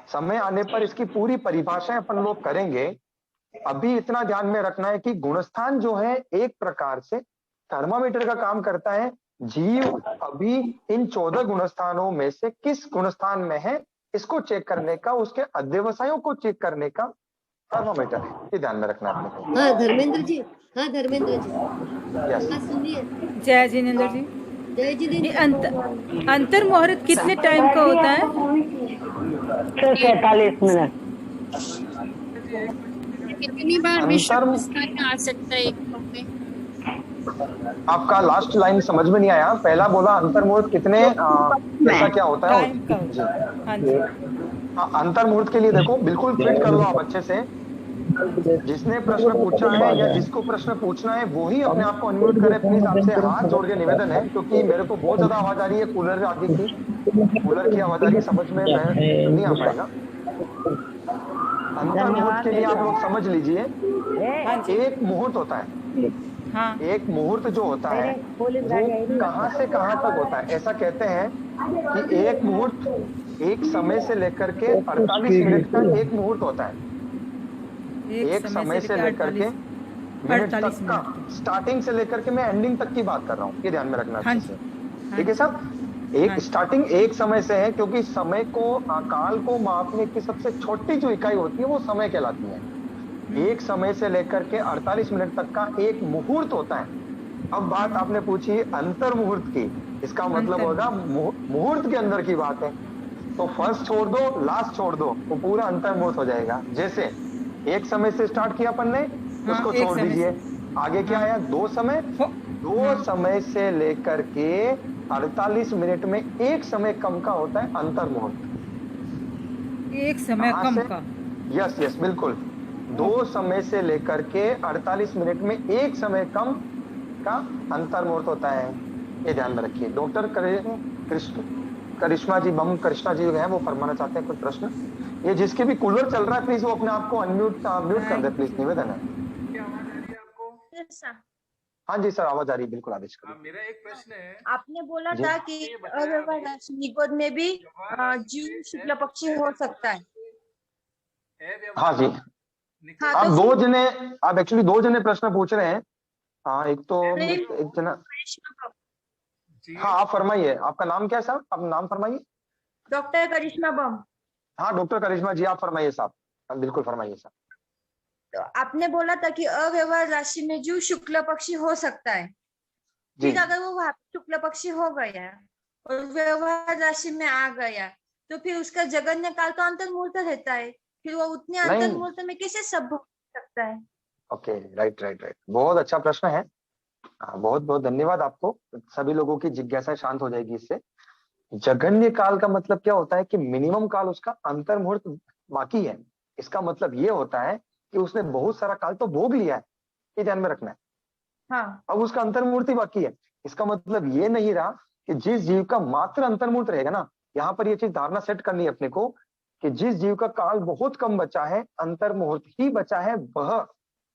समय आने पर इसकी पूरी परिभाषाएं अपन लोग करेंगे। अभी इतना ध्यान में रखना है कि गुणस्थान जो है एक प्रकार से थर्मामीटर का काम करता है जीव अभी इन 14 गुणस्थानों में से किस गुणस्थान में है, इसको चेक करने का, उसके अध्यवसायों को चेक करने का थर्मोमीटर है। ये ध्यान में रखना है आपको। हाँ धर्मेंद्र जी, हाँ धर्मेंद्र जी, यस। हाँ सुनिए। जय जिनेंद्र जी, जय जी ये अंतर मुहूर्त कितने टाइम का होता है? 47 मिनट। कितनी बार विश्व पुरस्कार आ सकता है एक में? आपका लास्ट लाइन समझ में नहीं आया। पहला बोला अंतर मुहूर्त कितने कैसा क्या होता है? टाइम का होता है। हाँ जी। अंतर मुहूर्त के लिए देखो, बिल्कुल फिट कर लो आप अच्छे से। जिसने प्रश्न पूछा है या जिसको प्रश्न पूछना है वो ही अपने आप को अनम्यूट करे प्लीज। आपसे हाथ जोड़ के निवेदन है, क्योंकि मेरे को बहुत ज्यादा आवाज आ रही है कूलर आगे की, कूलर की आवाज आ रही है, समझ में नहीं आ पाएगा। अंतर मुहूर्त के लिए आप लोग समझ लीजिए, एक मुहूर्त होता है। हाँ। एक मुहूर्त जो होता है वो कहाँ से कहाँ तक होता है? ऐसा कहते हैं कि एक मुहूर्त एक समय से लेकर के 48 मिनट का एक मुहूर्त होता है। एक समय से लेकर के मिनट तक का, स्टार्टिंग से लेकर के मैं एंडिंग तक की बात कर रहा हूँ, ये ध्यान में रखना अच्छे से। ठीक है साहब? एक स्टार्टिंग एक समय से है, क्योंकि समय को, काल को मापने की सबसे छोटी जो इकाई होती है वो समय कहलाती है। एक समय से लेकर के 48 मिनट तक का एक मुहूर्त होता है। अब बात आपने पूछी अंतर मुहूर्त की, इसका मतलब होगा मुहूर्त के अंदर की बात है। तो फर्स्ट छोड़ दो, लास्ट छोड़ दो, वो पूरा अंतर मुहूर्त हो जाएगा। जैसे एक समय से स्टार्ट किया अपन ने, उसको छोड़ दीजिए। आगे क्या आया? दो समय। दो समय से लेकर के 48 मिनट में एक समय कम का होता है अंतर मुहूर्त। एक समय कम का? यस यस बिल्कुल। दो समय से लेकर के 48 मिनट में एक समय कम का अंतर मुहूर्त होता है, ये ध्यान में रखिए। डॉक्टर करिश्मा जी, बम करिश्मा जी हैं, वो फरमाना चाहते हैं कुछ प्रश्न। ये जिसके भी कूलर चल रहा है प्लीज वो अपने आप को अनम्यूट म्यूट कर दे प्लीज, निवेदन है। हाँ जी सर, आवाज आ रही है, बिल्कुल आदेश करिए। मेरा एक प्रश्न है, आपने बोला था कि अव्यवहार राशि निगोद में भी जीव शुक्ल पक्षी हो सकता है। हाँ जी, आप दो जने, आप एक्चुअली दो जने प्रश्न पूछ रहे हैं। हाँ, एक तो एक जना। हाँ आप फरमाइए, आपका नाम क्या है साहब? आप नाम फरमाइए। डॉक्टर करिश्मा बम। हाँ डॉक्टर करिश्मा जी, आप फरमाइए साहब, बिल्कुल फरमाइए साहब। तो आपने बोला था कि अव्यवहार राशि में जीव शुक्ल पक्षी हो सकता है। ठीक, अगर वो वहां शुक्ल पक्षी हो गया और व्यवहार राशि में आ गया तो फिर उसका जगन्य काल तो अंतर मुहूर्त रहता है, फिर वो उतने अंतर मुहूर्त में कैसे सब हो सकता है? ओके, राइट राइट राइट, बहुत अच्छा प्रश्न है। बहुत बहुत धन्यवाद आपको। सभी लोगों की जिज्ञासा शांत हो जाएगी इससे। जघन्य काल का मतलब क्या होता है कि मिनिमम काल उसका अंतर मुहूर्त बाकी है। इसका मतलब ये होता है कि उसने बहुत सारा काल तो भोग लिया है, ये ध्यान में रखना है। हाँ। अब उसका अंतर मुहूर्त ही बाकी है। इसका मतलब ये नहीं रहा कि जिस जीव का मात्र अंतर मुहूर्त रहेगा ना, यहाँ पर ये चीज धारणा सेट करनी है अपने को कि जिस जीव का काल बहुत कम बचा है, अंतर मुहूर्त ही बचा है, वह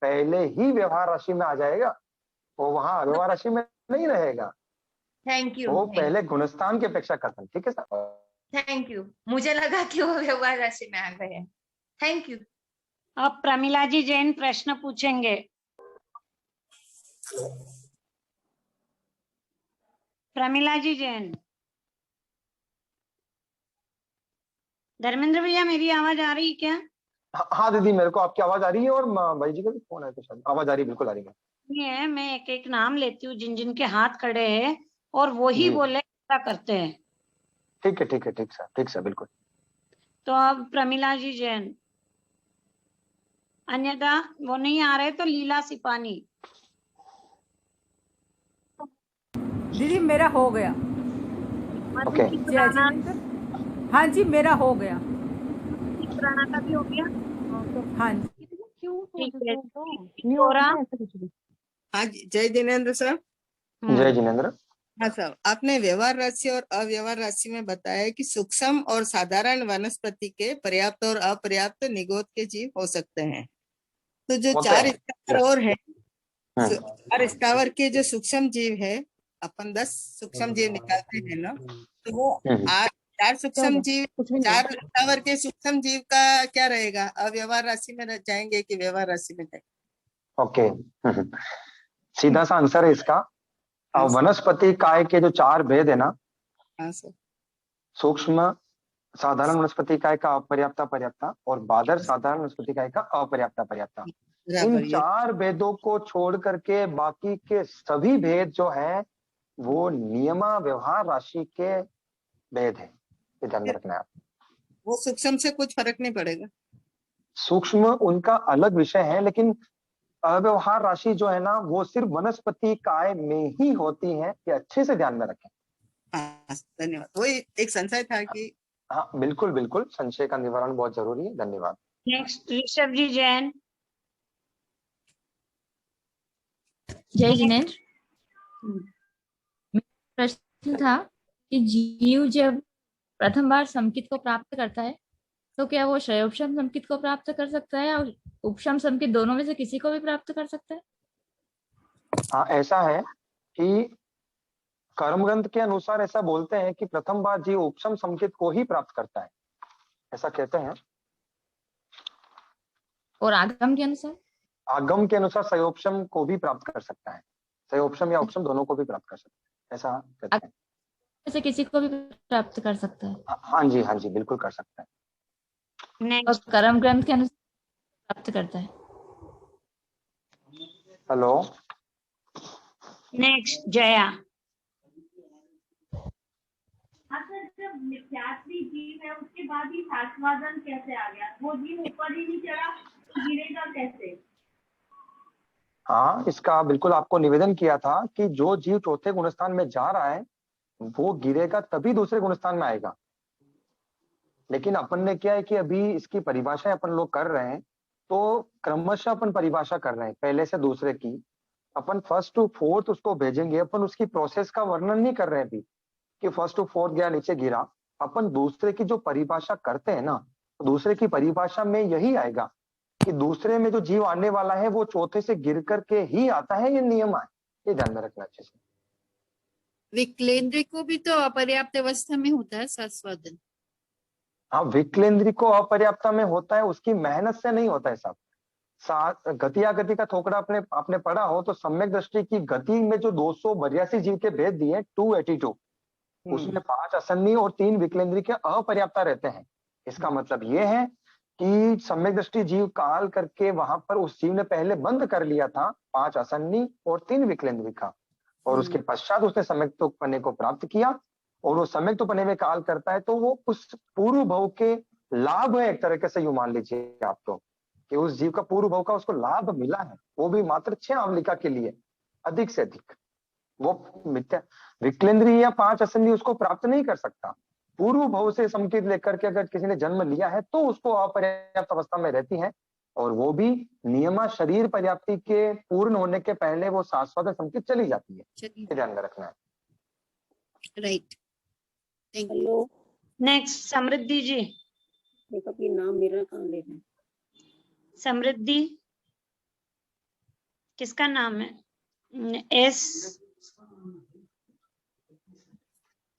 पहले ही व्यवहार राशि में आ जाएगा, वो वहां व्यवहार राशि में नहीं रहेगा। Thank you. वो पहले गुणस्थान की अपेक्षा करता है। ठीक है सर, थैंक यू। मुझे लगा कि वो व्यवहार राशि में आ गए। Thank you. अब प्रमिला जी जैन प्रश्न पूछेंगे। प्रमिला जी जैन। धर्मेंद्र भैया, मेरी आवाज आ रही है क्या? हाँ दीदी, मेरे को आपकी आवाज आ रही है और भाई जी का भी फोन है तो शायद आवाज आ रही है, बिल्कुल आ रही है। ये मैं एक एक नाम लेती हूँ जिन जिन के हाथ खड़े हैं और वो ही बोले क्या करते हैं। ठीक है ठीक है, ठीक सर बिल्कुल। तो अब प्रमिला जी जैन, अन्यथा वो नहीं आ रहे तो लीला सिपानी। दीदी मेरा हो गया। ओके। हाँ जी मेरा हो गया। पुराना का भी हो गया। हाँ जी। ठीक है। हाँ जी, जय जिनेंद्र सर। जय जिनेंद्र। हाँ सर, आपने व्यवहार राशि और अव्यवहार राशि में बताया कि सूक्ष्म और साधारण वनस्पति के पर्याप्त और अपर्याप्त निगोद के जीव हो सकते हैं। तो जो चार स्थावर और है, चार स्थावर के जो सूक्ष्म जीव है, अपन 10 सूक्ष्म जीव निकालते हैं ना, तो वो 4 सूक्ष्म जीव, 4 स्थावर के सूक्ष्म जीव का क्या रहेगा? अव्यवहार राशि में जाएंगे कि व्यवहार राशि में जाएंगे? ओके, सीधा सा आंसर है इसका। वनस्पति काय के जो 4 भेद है ना, हाँ सर। सूक्ष्म साधारण वनस्पति काय का अपर्याप्ता पर्याप्ता और बादर साधारण वनस्पति काय का अपर्याप्ता पर्याप्ता, इन बराबर, ये 4 भेदों को छोड़ करके बाकी के सभी भेद जो है वो नियमा व्यवहार राशि के भेद है, ये ध्यान में रखना है आप। वो सूक्ष्म से कुछ फर्क नहीं पड़ेगा। सूक्ष्म उनका अलग विषय है, लेकिन अव्यवहार राशि जो है ना वो सिर्फ वनस्पति काय में ही होती है, ये अच्छे से ध्यान में रखें। हाँ धन्यवाद, वही एक संशय था कि हाँ बिल्कुल बिल्कुल, संशय का निवारण बहुत जरूरी है। धन्यवाद। नेक्स्ट ऋषभ जी जैन। जय जिनेन्द्र। मेरा प्रश्न था कि जीव जब प्रथम बार समकित को प्राप्त करता है तो क्या वो श्रेयोपशम समकित को प्राप्त कर सकता है और उपशम समकित दोनों में से किसी को भी प्राप्त कर सकता है? हाँ ऐसा है कि कर्म ग्रंथ के अनुसार ऐसा बोलते हैं कि प्रथम बार जीव उपशम समकित को ही प्राप्त करता है, ऐसा कहते हैं। और आगम के अनुसार? आगम के अनुसार सयोपशम को भी प्राप्त कर सकता है, सयोपशम या उपशम दोनों को भी प्राप्त कर सकता है, ऐसा कहते हैं। से किसी को भी प्राप्त कर सकता है? हाँ जी बिल्कुल कर सकता है। और कर्म ग्रंथ के अनुसार प्राप्त करता है। Hello, next Jaya. जब मिथ्यात्वी जीव है उसके बाद ही शास्त्रवादन कैसे आ गया? वो जीव ऊपर ही नहीं चढ़ा, गिरेगा कैसे? हाँ इसका बिल्कुल आपको निवेदन किया था कि जो जीव चौथे गुणस्थान में जा रहा है वो गिरेगा तभी दूसरे गुणस्थान में आएगा। लेकिन अपन ने क्या है कि अभी इसकी परिभाषा अपन लोग कर रहे हैं, तो क्रमशः अपन परिभाषा कर रहे हैं पहले से दूसरे की। अपन फर्स्ट टू फोर्थ उसको भेजेंगे, अपन उसकी प्रोसेस का वर्णन नहीं कर रहे हैं अभी कि फर्स्ट टू फोर्थ गया नीचे गिरा। अपन दूसरे की जो परिभाषा करते हैं ना, दूसरे की परिभाषा में यही आएगा कि दूसरे में जो जीव आने वाला है वो चौथे से गिर करके ही आता है, ये नियम है, ये ध्यान में रखना अच्छे से। विकलेंद्र को भी तो अपर्याप्त अवस्था में होता है शास्त्रवादन। हाँ विकलेंद्री को अपर्याप्ता में होता है, उसकी मेहनत से नहीं होता है साहब। गति गति का थोकड़ा आपने पढ़ा हो तो सम्यक दृष्टि की गति में जो 282 जीव के भेद दिए 282, उसमें 5 असन्नी और 3 विकलेंद्री के अपर्याप्ता रहते हैं। इसका मतलब ये है कि सम्यक दृष्टि जीव काल करके वहां पर उस जीव ने पहले बंद कर लिया था 5 असन्नी और 3 विकलेंद्री का, और उसके पश्चात उसने सम्यक्तोपने को प्राप्त किया। और वो सम्यक्तोपने में काल करता है तो वो उस पूर्व भव के लाभ है, एक तरीके से यूं मान लीजिए आप तो कि उस जीव का पूर्व भव का उसको लाभ मिला है, वो भी मात्र 6 आवलिका के लिए, अधिक से अधिक। वो मिथ्या विकलेंद्री या 5 असन्नी उसको प्राप्त नहीं कर सकता। पूर्व भव से समकित लेकर के अगर किसी ने जन्म लिया है तो उसको अपर्याप्त अवस्था में रहती है, और वो भी नियमा शरीर पर्याप्ति के पूर्ण होने के पहले वो शाश्वत समकित चली जाती है, ध्यान में रखना है। Right, thank you. नेक्स्ट समृद्धि जी। नाम मेरा कहाँ लेना? समृद्धि किसका नाम है? एस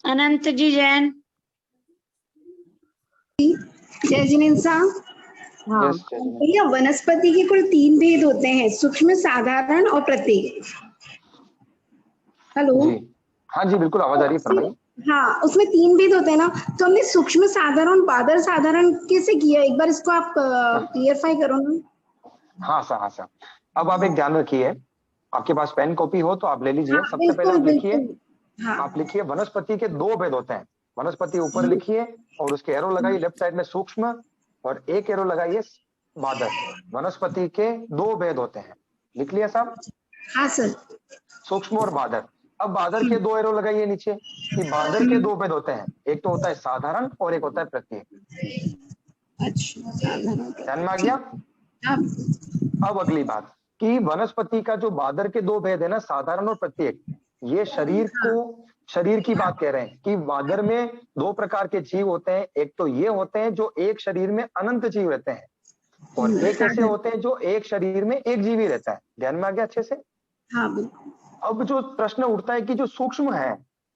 अनंत जी जैन। जय जिनेन्द्र साहब। हाँ भैया, वनस्पति के कुल 3 भेद होते हैं, सूक्ष्म, साधारण और प्रत्येक। हेलो। हाँ जी बिल्कुल आवाज आ रही है, फरमाइए। हाँ उसमें 3 भेद होते हैं ना, तो हमने सूक्ष्म, साधारण, बादर साधारण कैसे किया? एक बार इसको आप क्लियरफाई करो ना। हाँ सर अब आप एक ध्यान रखिए, आपके पास पेन कॉपी हो तो आप ले लीजिए। सबसे पहले आप लिखिए, आप लिखिए वनस्पति के 2 भेद होते हैं। वनस्पति ऊपर लिखिए और उसके एरो लगाइए लेफ्ट साइड में सूक्ष्म, और एक एरो लगाइए बादर। वनस्पति के 2 भेद होते हैं, लिख लिया साहब? हाँ सर। सूक्ष्म और बादर। अब बादर के 2 एरो लगाइए नीचे कि बादर के 2 भेद होते हैं, एक तो होता है साधारण और एक होता है प्रत्येक। अच्छा, ध्यान में आ गया? अब अगली बात कि वनस्पति का जो बादर के 2 भेद है ना, साधारण और प्रत्येक, ये शरीर की बात कह रहे हैं कि बादर में 2 प्रकार के जीव होते हैं। एक तो ये होते हैं जो एक शरीर में अनंत जीव रहते हैं, और एक ऐसे होते हैं जो एक शरीर में एक जीव ही रहता है। ध्यान में आ गया अच्छे से? हाँ बिल्कुल। अब जो प्रश्न उठता है कि जो सूक्ष्म है,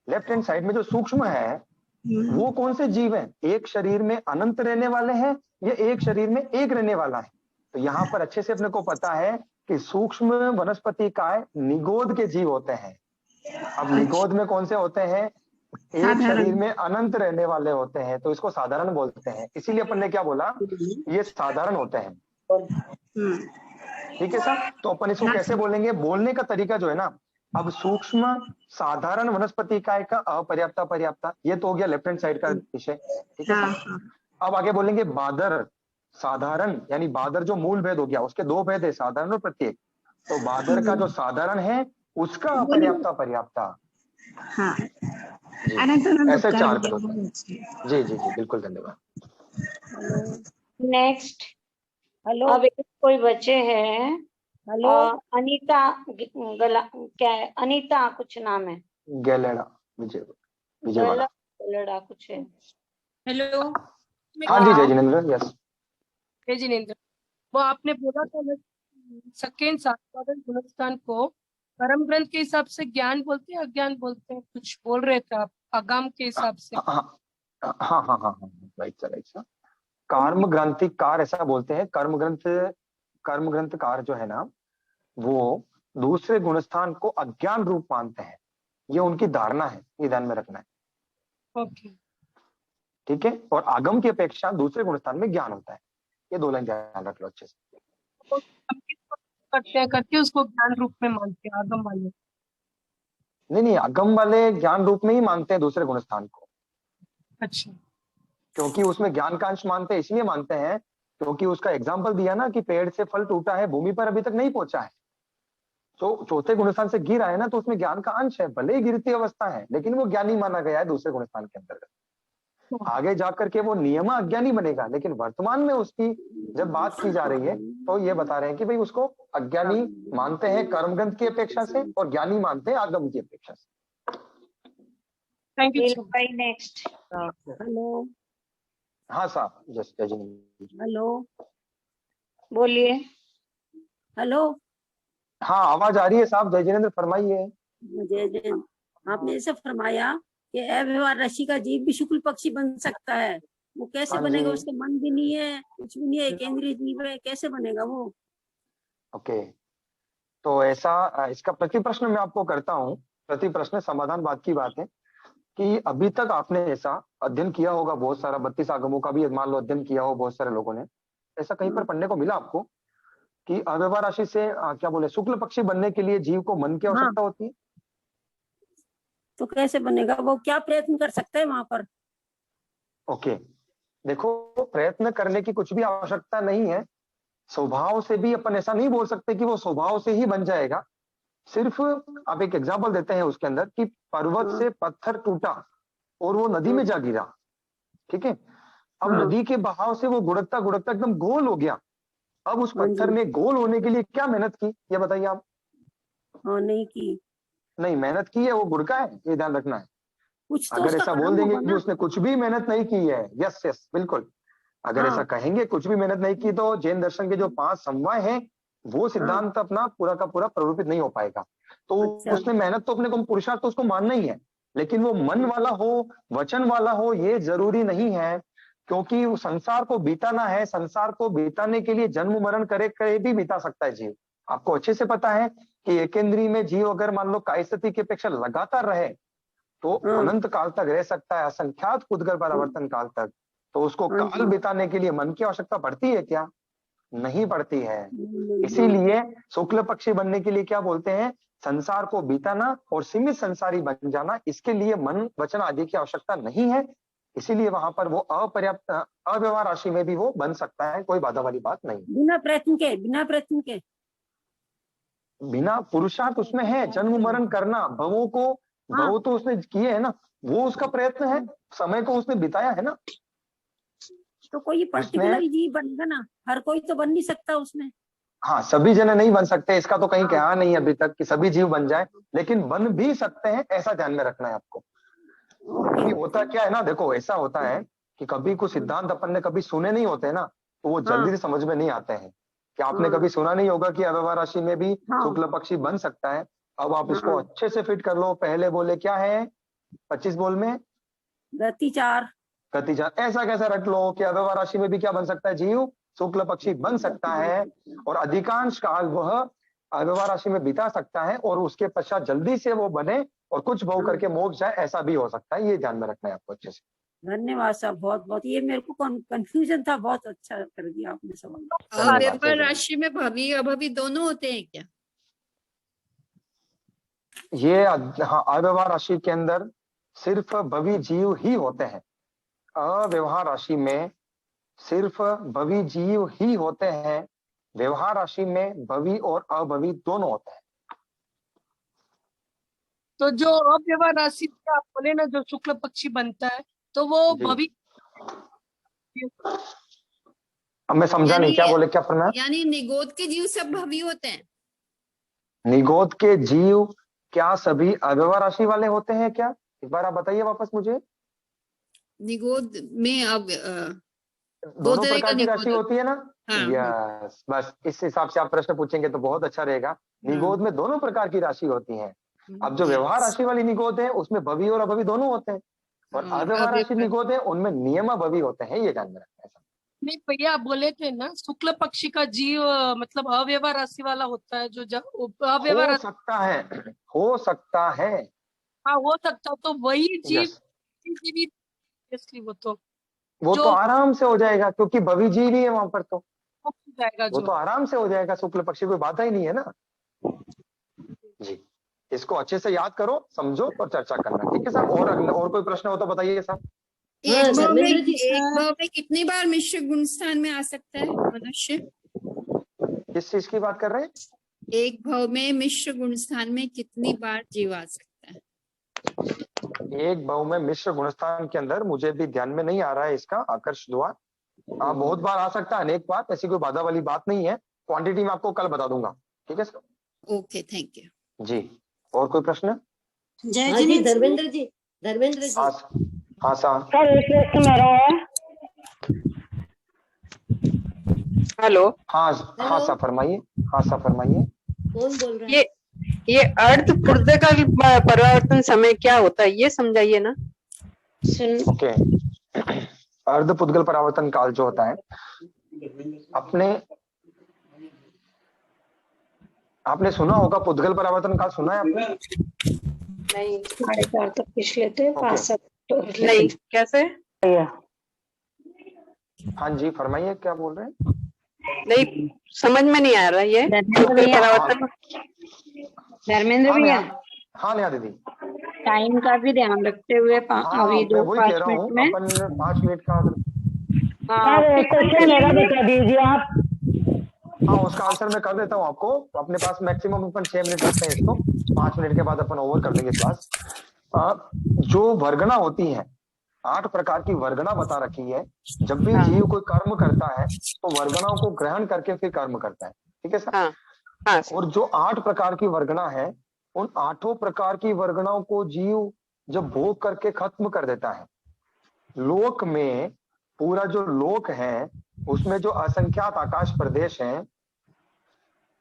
लेफ्ट हैंड साइड में जो सूक्ष्म है, वो कौन से जीव हैं? एक शरीर में अनंत रहने वाले हैं या एक शरीर में एक रहने वाला है? तो यहाँ पर अच्छे से अपने को पता है कि सूक्ष्म वनस्पति काय निगोद के जीव होते हैं, अब निगोद में कौन से होते हैं? एक साधारण। शरीर में अनंत रहने वाले होते हैं, तो इसको साधारण बोलते हैं। इसीलिए अपन ने क्या बोला, ये साधारण होते हैं। ठीक है सर, तो अपन इसको कैसे बोलेंगे? बोलने का तरीका जो है ना, अब सूक्ष्म साधारण वनस्पति इकाई का अपर्याप्ता पर्याप्ता, ये तो हो गया लेफ्ट हैंड साइड का विषय। ठीक है सर, अब आगे बोलेंगे बादर साधारण, यानी बादर जो मूल भेद हो गया, उसके दो भेद है, साधारण और प्रत्येक। तो बादर का जो साधारण है उसका अपर्याप्ता पर्याप्ता। हाँ, जी, अनंत अनंत ऐसे उपकार चार हो गया, करो। बहुत अच्छे। जी जी जी, बिल्कुल, धन्यवाद। नेक्स्ट। हेलो अब एक कोई बच्चे हैं, हेलो अनीता गला, क्या है, अनीता कुछ नाम है, गैलेडा, विजयवाड़ा। गलड़ा कुछ है। हेलो। हाँ जी, जय जिनेन्द्र, यस। जय जिनेन्द्र। वो आपने बोला था ना, सेकेंड साधारण गुणस्थान को कर्म ग्रंथ के हिसाब से ज्ञान बोलते हैं, अज्ञान बोलते हैं, कुछ बोल रहे थे आप, आगम के हिसाब से। हाँ हाँ हाँ हाँ हाँ, राइट सर, राइट सर। कर्म ग्रंथिकार ऐसा बोलते हैं। कर्म ग्रंथकार जो है ना, वो दूसरे गुणस्थान को अज्ञान रूप मानते हैं। ये उनकी धारणा है, ये ध्यान में रखना है। ओके। ठीक है, और आगम की अपेक्षा दूसरे गुणस्थान में ज्ञान होता है। ये दो लाइन ध्यान रख लो अच्छे से। करके उसको ज्ञान रूप में मानते हैं आगम वाले। नहीं, आगम वाले ज्ञान रूप में ही मानते हैं दूसरे गुणस्थान को। अच्छा। क्योंकि उसमें ज्ञान का अंश मानते हैं, इसलिए मानते हैं क्योंकि उसका एग्जाम्पल दिया ना कि पेड़ से फल टूटा है, भूमि पर अभी तक नहीं पहुंचा है, तो चौथे गुणस्थान से गिरा है ना, तो उसमें ज्ञान का अंश है, भले ही गिरती अवस्था है, लेकिन वो ज्ञानी माना गया है दूसरे गुणस्थान के अंतर्गत। आगे जाकर के वो नियमा अज्ञानी बनेगा, लेकिन वर्तमान में उसकी जब बात की जा रही है तो ये बता रहे हैं कि भाई उसको अज्ञानी मानते हैं कर्म ग्रंथ की अपेक्षा से, और ज्ञानी मानते हैं आगम की अपेक्षा से। Thank you. नेक्स्ट। हेलो हाँ साहब, जय जी। हेलो बोलिए। हेलो हाँ, आवाज आ रही है साहब, जय जिनेन्द्र, फरमाइए। जय आपने ऐसा फरमाया कि अव्यवहार राशि का जीव भी शुक्ल पक्षी बन सकता है, वो कैसे हाँ बनेगा? जी। उसका मन भी नहीं है, कुछ भी नहीं है, केंद्रीय जीव है, कैसे बनेगा वो? ओके, तो ऐसा, इसका प्रति प्रश्न मैं आपको करता हूँ। प्रति प्रश्न समाधान बात की बात है कि अभी तक आपने ऐसा अध्ययन किया होगा बहुत सारा, 32 आगमों का भी मान लो अध्ययन किया हो बहुत सारे लोगों ने, ऐसा कहीं पर पढ़ने को मिला आपको कि अव्यवहार राशि से क्या बोले, शुक्ल पक्षी बनने के लिए जीव को मन की आवश्यकता होती है? तो कैसे बनेगा वो? क्या प्रयत्न कर सकता है वहां पर? ओके, देखो, प्रयत्न करने की कुछ भी आवश्यकता नहीं है। स्वभाव से भी अपन ऐसा नहीं बोल सकते कि वो स्वभाव से ही बन जाएगा। सिर्फ आप एक एग्जांपल देते हैं उसके अंदर कि पर्वत से पत्थर टूटा और वो नदी में जा गिरा। ठीक है, अब नदी के बहाव से वो गुड़कता गुड़कता एकदम गोल हो गया। अब उस पत्थर ने गोल होने के लिए क्या मेहनत की, ये बताइए आप। नहीं की। नहीं मेहनत की है, वो गुड़का है, ये ध्यान रखना है। कुछ तो अगर उसका ऐसा बोल कर्म देंगे होगा कि ना। उसने कुछ भी मेहनत नहीं की है, यस यस बिल्कुल, अगर ऐसा कहेंगे कुछ भी मेहनत नहीं की, तो जैन दर्शन के जो 5 समवाय हैं वो सिद्धांत अपना पूरा का पूरा प्ररूपित नहीं हो पाएगा। तो उसने मेहनत तो अपने को, पुरुषार्थ तो उसको मानना ही है, लेकिन वो मन वाला हो, वचन वाला हो, ये जरूरी नहीं है। क्योंकि वो संसार को बीताना है, संसार को बीताने के लिए जन्म मरण करे करे भी बीता सकता है जीव। आपको अच्छे से पता है कि एकेंद्रीय में जीव अगर मान लो काय स्थिति की अपेक्षा लगातार रहे तो अनंत काल तक रह सकता है, असंख्यात उद्गल परावर्तन काल तक। तो उसको काल बिताने के लिए मन की आवश्यकता पड़ती है क्या? नहीं पड़ती है। इसीलिए शुक्ल पक्षी बनने के लिए क्या बोलते हैं, संसार को बीताना और सीमित संसारी बन जाना, इसके लिए मन वचन आदि की आवश्यकता नहीं है। इसीलिए वहां पर वो अपर्याप्त अव्यवहार राशि में भी वो बन सकता है, कोई बाधा वाली बात नहीं। बिना प्रयत्न के, बिना प्रयत्न के, बिना पुरुषार्थ उसमें है, जन्म मरण करना, भवों को, भव तो उसने किए है ना, वो उसका प्रयत्न है, समय को उसने बिताया है ना। तो कोई पर्टिकुलर जीव बनेगा ना, हर कोई तो बन नहीं सकता उसमें। हाँ, सभी जने नहीं बन सकते, इसका तो कहीं कहा नहीं अभी तक कि सभी जीव बन जाए, लेकिन बन भी सकते हैं, ऐसा ध्यान में रखना है आपको। कि होता क्या है ना, देखो ऐसा होता है कि कभी कुछ सिद्धांत अपन ने कभी सुने नहीं होते ना, तो वो जल्दी से समझ में नहीं आते हैं। कि आपने कभी सुना नहीं होगा कि अव्यवहार राशि में भी शुक्ल पक्षी बन सकता है। अब आप इसको अच्छे से फिट कर लो। पहले बोले क्या है 25 बोल में? गति 4। गति 4 ऐसा कैसे रट लो कि अव्यवहार राशि में भी क्या बन सकता है जीव, शुक्ल पक्षी बन सकता है। और अधिकांश काल वह अव्यवहार राशि में बिता सकता है और उसके पश्चात जल्दी से वो बने और कुछ भोग करके मोक्ष जाए, ऐसा भी हो सकता है। ये ध्यान में रखना है आपको अच्छे से। धन्यवाद साहब, बहुत बहुत। ये मेरे को कंफ्यूजन था, बहुत अच्छा कर दिया आपने सवाल। अव्यवहार राशि में भवी अभवी दोनों होते हैं क्या? ये हाँ, अव्यवहार राशि के अंदर सिर्फ भवी जीव ही होते हैं। अव्यवहार राशि में सिर्फ भवी जीव ही होते हैं। व्यवहार राशि में भवी और अभवी दोनों होते हैं। तो जो अव्यवहार राशि का आप बोले ना, जो शुक्ल पक्षी बनता है, तो वो भवी, अब मैं समझा नहीं, क्या बोले, क्या फरमाया? यानी निगोद के जीव सब भवी होते हैं? निगोद के जीव क्या सभी अव्यवहार राशि वाले होते हैं क्या? एक बार आप बताइए वापस मुझे। निगोद में अब दोनों प्रकार की राशि होती है ना? हाँ, यस, बस इस हिसाब से आप प्रश्न पूछेंगे तो बहुत अच्छा रहेगा। निगोद में दोनों प्रकार की राशि होती है। अब जो व्यवहार राशि वाली निगोद है उसमें भवी और अभवी दोनों होते हैं, और अव्यवहार राशि निगोद है उनमें नियम भवी होते हैं। ये ध्यान में रखना है। नहीं भैया, आप बोले थे ना शुक्ल पक्षी का जीव मतलब अव्यवहार राशि वाला होता है, जो अव्यवहार हो सकता है, हो सकता है, हाँ हो सकता, तो वही जीव वो तो आराम से हो जाएगा, क्योंकि भवी जीव ही है वहां पर, तो जाएगा वो तो आराम से हो जाएगा। शुक्ल पक्षी कोई बात ही नहीं है ना जी। इसको अच्छे से याद करो, समझो और चर्चा करना, ठीक है साहब? और कोई प्रश्न हो तो बताइए साहब। एक भाव में कितनी बार मिश्र गुण स्थान में आ सकता है मनुष्य? किस चीज की बात कर रहे हैं? एक भाव में मिश्र गुण स्थान में कितनी बार जीव आ सकता है? एक भाव में मिश्र गुणस्थान के अंदर मुझे भी ध्यान में नहीं आ रहा है इसका आकर्ष द्वार। बहुत बार आ सकता है, अनेक बार, ऐसी कोई बाधा वाली बात नहीं है। क्वांटिटी में आपको कल बता दूंगा, ठीक है सर? ओके, थैंक यू जी। और कोई प्रश्न? जय जी धर्मेंद्र जी, धर्मेंद्र जी। हाँ साहब। सर एक प्रश्न मेरा है। हेलो। हाँ साहब फरमाइए। हाँ साहब फरमाइए। कौन बोल रहा है? ये अर्ध पुर्दकल परिवर्तन समय क्या होता है, ये समझाइए ना। ओके, अर्ध पुद्गल परावर्तन काल जो होता है, आपने सुना होगा पुद्गल परावर्तन काल, सुना है आपने? नहीं। 4.5 तक पिछ लेते हैं, 5-7 नहीं, कैसे? हाँ जी फरमाइए, क्या बोल रहे हैं? नहीं समझ में नहीं आ रहा ये परावर्तन। धर्मेंद्र भैया, हाँ नेहा दीदी, टाइम का भी ध्यान रखते हुए अभी 2-5 मिनट में अपन 5 मिनट का क्वेश्चन मेरा बता दीजिए आप। हाँ उसका आंसर मैं कर देता हूँ आपको। अपने पास मैक्सिमम अपन 6 मिनट रखते हैं इसको, 5 मिनट के बाद अपन ओवर कर देंगे क्लास। जो वर्गना होती है, 8 प्रकार की वर्गना बता रखी है। जब भी जीव कोई कर्म करता है तो वर्गनाओं को ग्रहण करके फिर कर्म करता है, ठीक है सर? और जो 8 प्रकार की वर्गना है, उन 8 प्रकार की वर्गनाओं को जीव जब भोग करके खत्म कर देता है, लोक में पूरा जो लोक है उसमें जो असंख्यात आकाश प्रदेश हैं,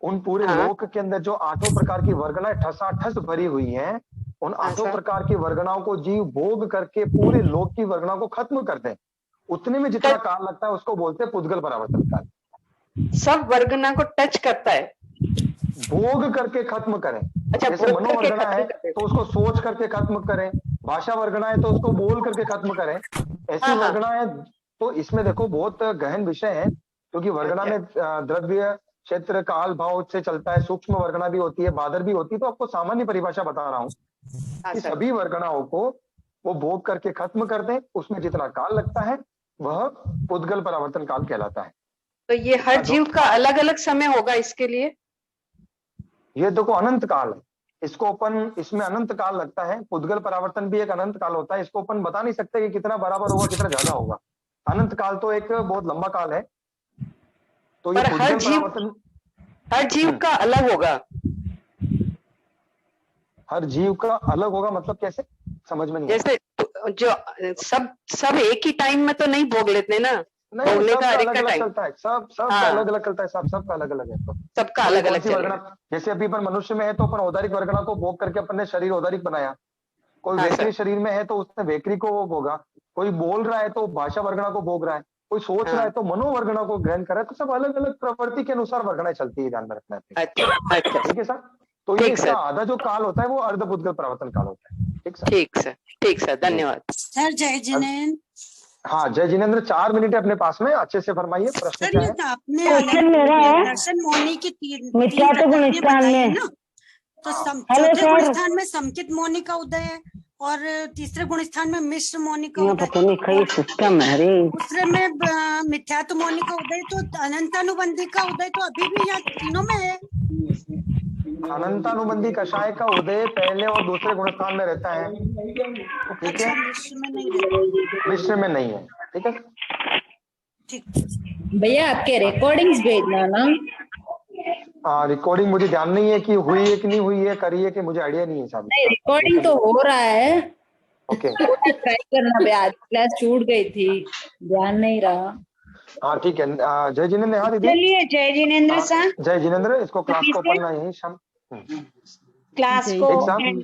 उन पूरे लोक के अंदर जो 8 प्रकार की वर्गनाएं ठसाठस भरी हुई हैं, उन 8 प्रकार की वर्गनाओं को जीव भोग करके पूरे लोक की वर्गनाओं को खत्म करते हैं। उतने में जितना काल लगता है उसको बोलते हैं पुद्गल परावर्तन काल। सब वर्गना को टच करता है, भोग करके खत्म करें। अच्छा, जैसे मनोवर्गना है तो उसको सोच करके खत्म करें, भाषा वर्गना है तो उसको बोल करके खत्म करें, ऐसी वर्गना है। तो इसमें देखो बहुत गहन विषय है, क्योंकि वर्गना में द्रव्य क्षेत्र काल भाव से चलता है, सूक्ष्म वर्गना भी होती है, बादर भी होती है। तो आपको सामान्य परिभाषा बता रहा हूँ कि सभी वर्गनाओं को वो भोग करके खत्म कर दें, उसमें जितना काल लगता है वह पुद्गल परावर्तन काल कहलाता है। तो ये हर जीव का अलग अलग समय होगा इसके लिए? ये देखो अनंत काल है, इसको अपन, इसमें अनंत काल लगता है। पुद्गल परावर्तन भी एक अनंत काल होता है, इसको अपन बता नहीं सकते कि कितना बराबर होगा कितना ज्यादा होगा। अनंत काल तो एक बहुत लंबा काल है। तो ये हर जीव का अलग होगा। हर जीव का अलग होगा मतलब कैसे, समझ में नहीं? जैसे जो सब एक ही टाइम में तो नहीं भोग लेते ना, भोगने का अलग अलग चलता है। सबका अलग अलग चलता है, सबका अलग अलग है। तो सबका अलग अलग वर्गना, जैसे अभी अपन मनुष्य में है तो अपन औदारिक वर्गना को भोग करके अपन ने शरीर औदारिक बनाया। कोई वेकरी शरीर में है तो उसने वेकरी को भोगा। कोई बोल रहा है तो भाषा वर्गना को भोग रहा है। कोई सोच रहा है तो मनोवर्गणा को ग्रहण करे, तो सब अलग अलग प्रवृत्ति के अनुसार वर्गणाएं चलती है, ध्यान में रखना है। अच्छा ठीक है सर। तो ये इसका आधा जो काल होता है वो अर्धभुद्गल प्रवर्तन काल होता है। ठीक सर, धन्यवाद सर। जय जिनेन्द्र। हाँ जय जिनेन्द्र, 4 मिनट है अपने पास में, अच्छे से फरमाइए प्रश्न क्या है। आपने दर्शन मौनी की मिथ्यात्व गुण स्थान में ना, तो चौथे गुण स्थान में समकित मौनी का उदय है और तीसरे गुण स्थान में मिश्र मौनी का उदय, पता नहीं कई सिस्टम है रे। दूसरे में मिथ्यात्व मौनी का उदय, तो अनंतानुबंधी का उदय तो अभी भी यहाँ तीनों में है। अनंतानुबंधी कषाय का उदय पहले और दूसरे गुण स्थान में रहता है, ठीक है, मिश्र में नहीं है। ठीक है भैया आपके रिकॉर्डिंग्स भेजना ना। रिकॉर्डिंग मुझे ध्यान नहीं है कि हुई है कि नहीं हुई है, करी है कि, मुझे आइडिया नहीं है साहब। नहीं, रिकॉर्डिंग तो हो रहा है। ओके ट्राई करना भैया, आज क्लास छूट गई थी, ध्यान नहीं रहा। हाँ ठीक है। जय जिनेन्द्र। हाँ दीदी चलिए जय जिनेन्द्र सर, जय जिनेन्द्र, इसको क्लास को पढ़ना यही शाम क्लास को एक साथ एंड